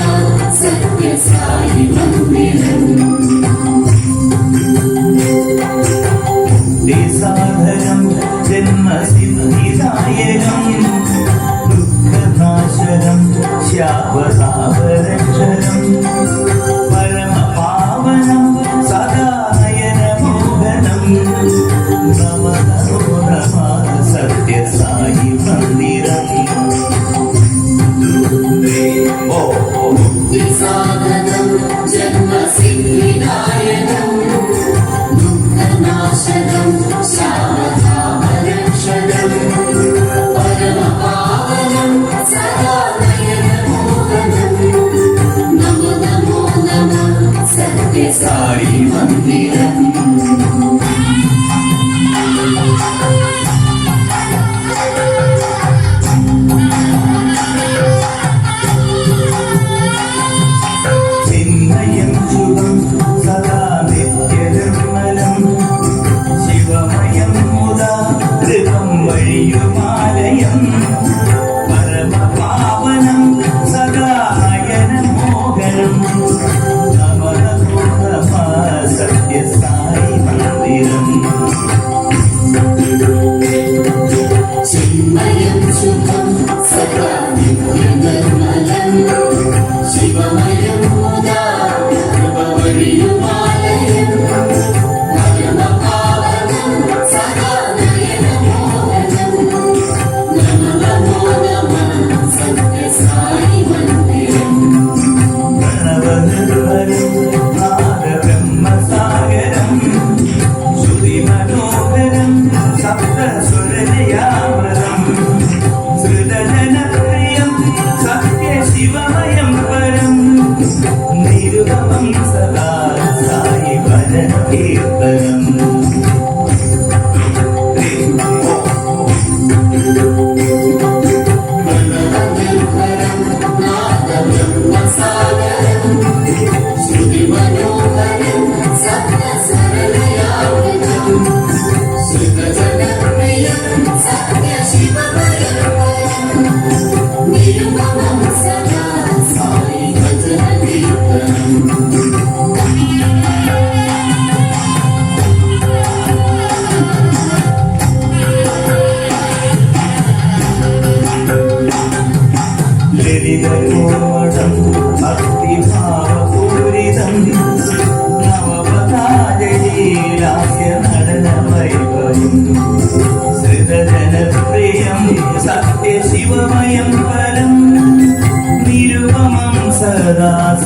സത്യസായി മന്ദിരം സാധനം ജന്മസിദ്ധിദായകം ദുഃഖനാശകം ശ്യാവതാപരക്ഷരം പരമപാവനം സദാ നയനമോഹനം നമ നമോ നമ സത്യസായി മന്ദിരം സാധനം ജന്മസിദ്ധിദായകം ദുഃഖനാശകം ശ്യാവതാപരക്ഷരം പരമപാവനം സദാ നയനമോഹനം നമോ നമോ നമ സത്യസായി മന്ദിരം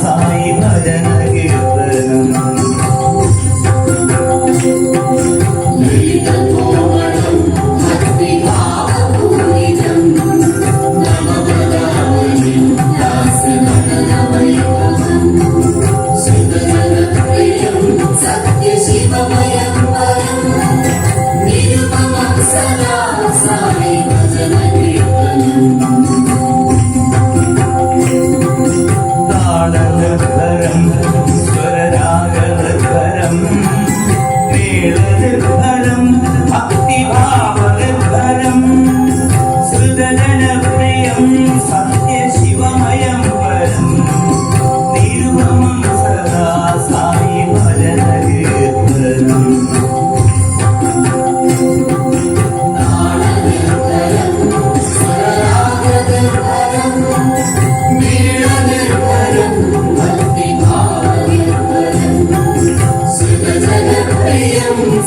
സായി ഭജന കീർത്തനം താളനിർഭരം സ്വരരാഗനിർഭരം നീളനിർഭരം ഭക്തിഭാവനിർഭരം സൃജനപ്രിയം സത്യശിവമയം പരം നിരുപമം സദാ സായി ഭജന കീർത്തനം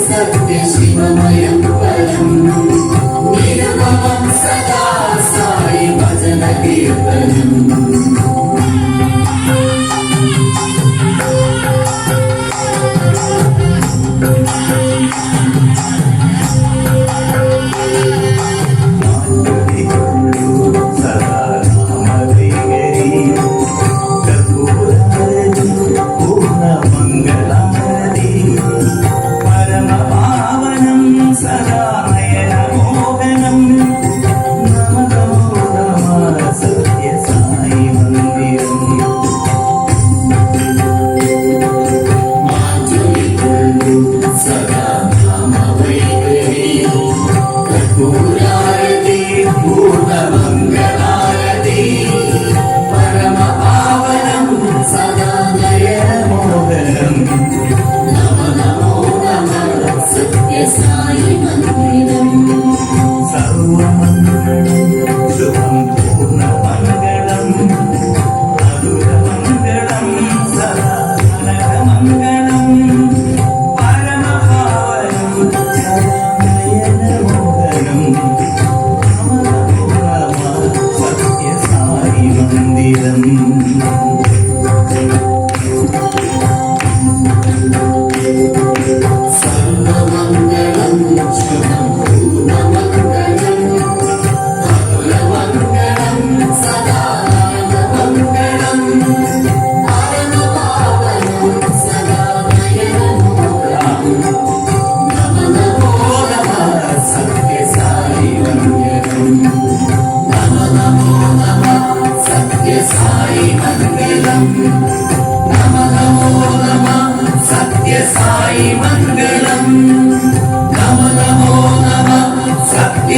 സത്യശിവമയം പരം നിരുപമം സദാ സായി ഭജന കീർത്തനം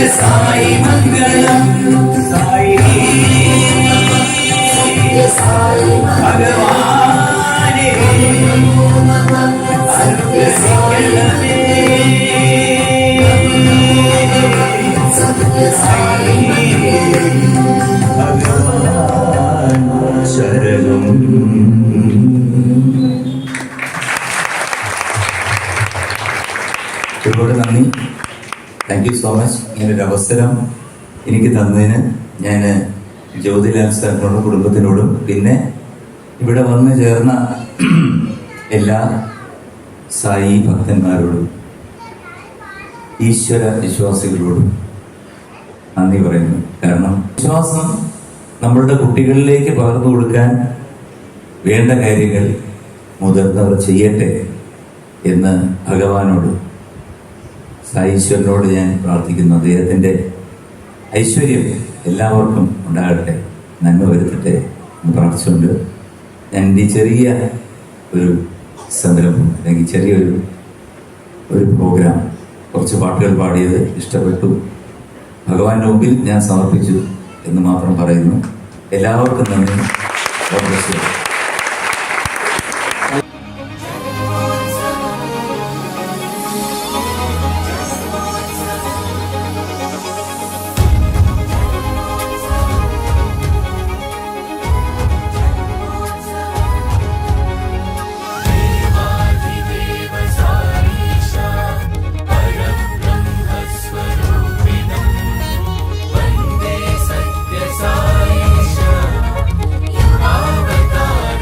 സായി മംഗളം സായി ഭഗവാനേ അനുഗ്രഹിക്കണമേ ഭഗവാൻ ശരണം. ഒരുപാട് നന്ദി. Thank you so much. ഇങ്ങനൊരു അവസരം എനിക്ക് തന്നതിന് ഞാൻ ജ്യോതിലാൽ സാറിനോടും കുടുംബത്തിനോടും പിന്നെ ഇവിടെ വന്നു ചേർന്ന എല്ലാ സായി ഭക്തന്മാരോടും ഈശ്വര വിശ്വാസികളോടും നന്ദി പറയുന്നു. കാരണം വിശ്വാസം നമ്മളുടെ കുട്ടികളിലേക്ക് പകർന്നു കൊടുക്കാൻ വേണ്ട കാര്യങ്ങൾ മുതിർന്നവർ ചെയ്യട്ടെ എന്ന് ഭഗവാനോട് സായീശ്വരനോട് ഞാൻ പ്രാർത്ഥിക്കുന്നു. അദ്ദേഹത്തിൻ്റെ ഐശ്വര്യം എല്ലാവർക്കും ഉണ്ടാകട്ടെ, നന്മ വരുത്തട്ടെ എന്ന് പ്രാർത്ഥിച്ചുകൊണ്ട് ഞാൻ എൻ്റെ ചെറിയ ഒരു സംരംഭം അല്ലെങ്കിൽ ചെറിയൊരു പ്രോഗ്രാം കുറച്ച് പാട്ടുകൾ പാടിയത് ഇഷ്ടപ്പെട്ടു, ഭഗവാന്റെ മുമ്പിൽ ഞാൻ സമർപ്പിച്ചു എന്ന് മാത്രം പറയുന്നു. എല്ലാവർക്കും നന്ദി. Vande Satya Sai Isha, Yuva Avtar.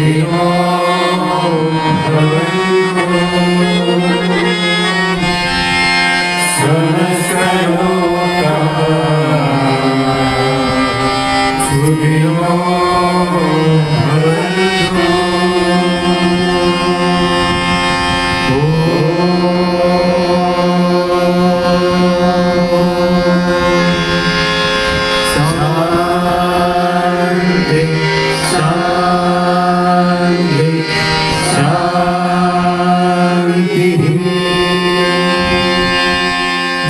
सुखिनो भवन्तु समस्तलोकाः सुखिनो भवन्तु शान्ति शान्ति शान्तिः।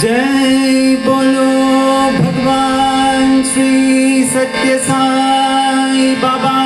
जय बोलो भगवान श्री सत्य साई बाबा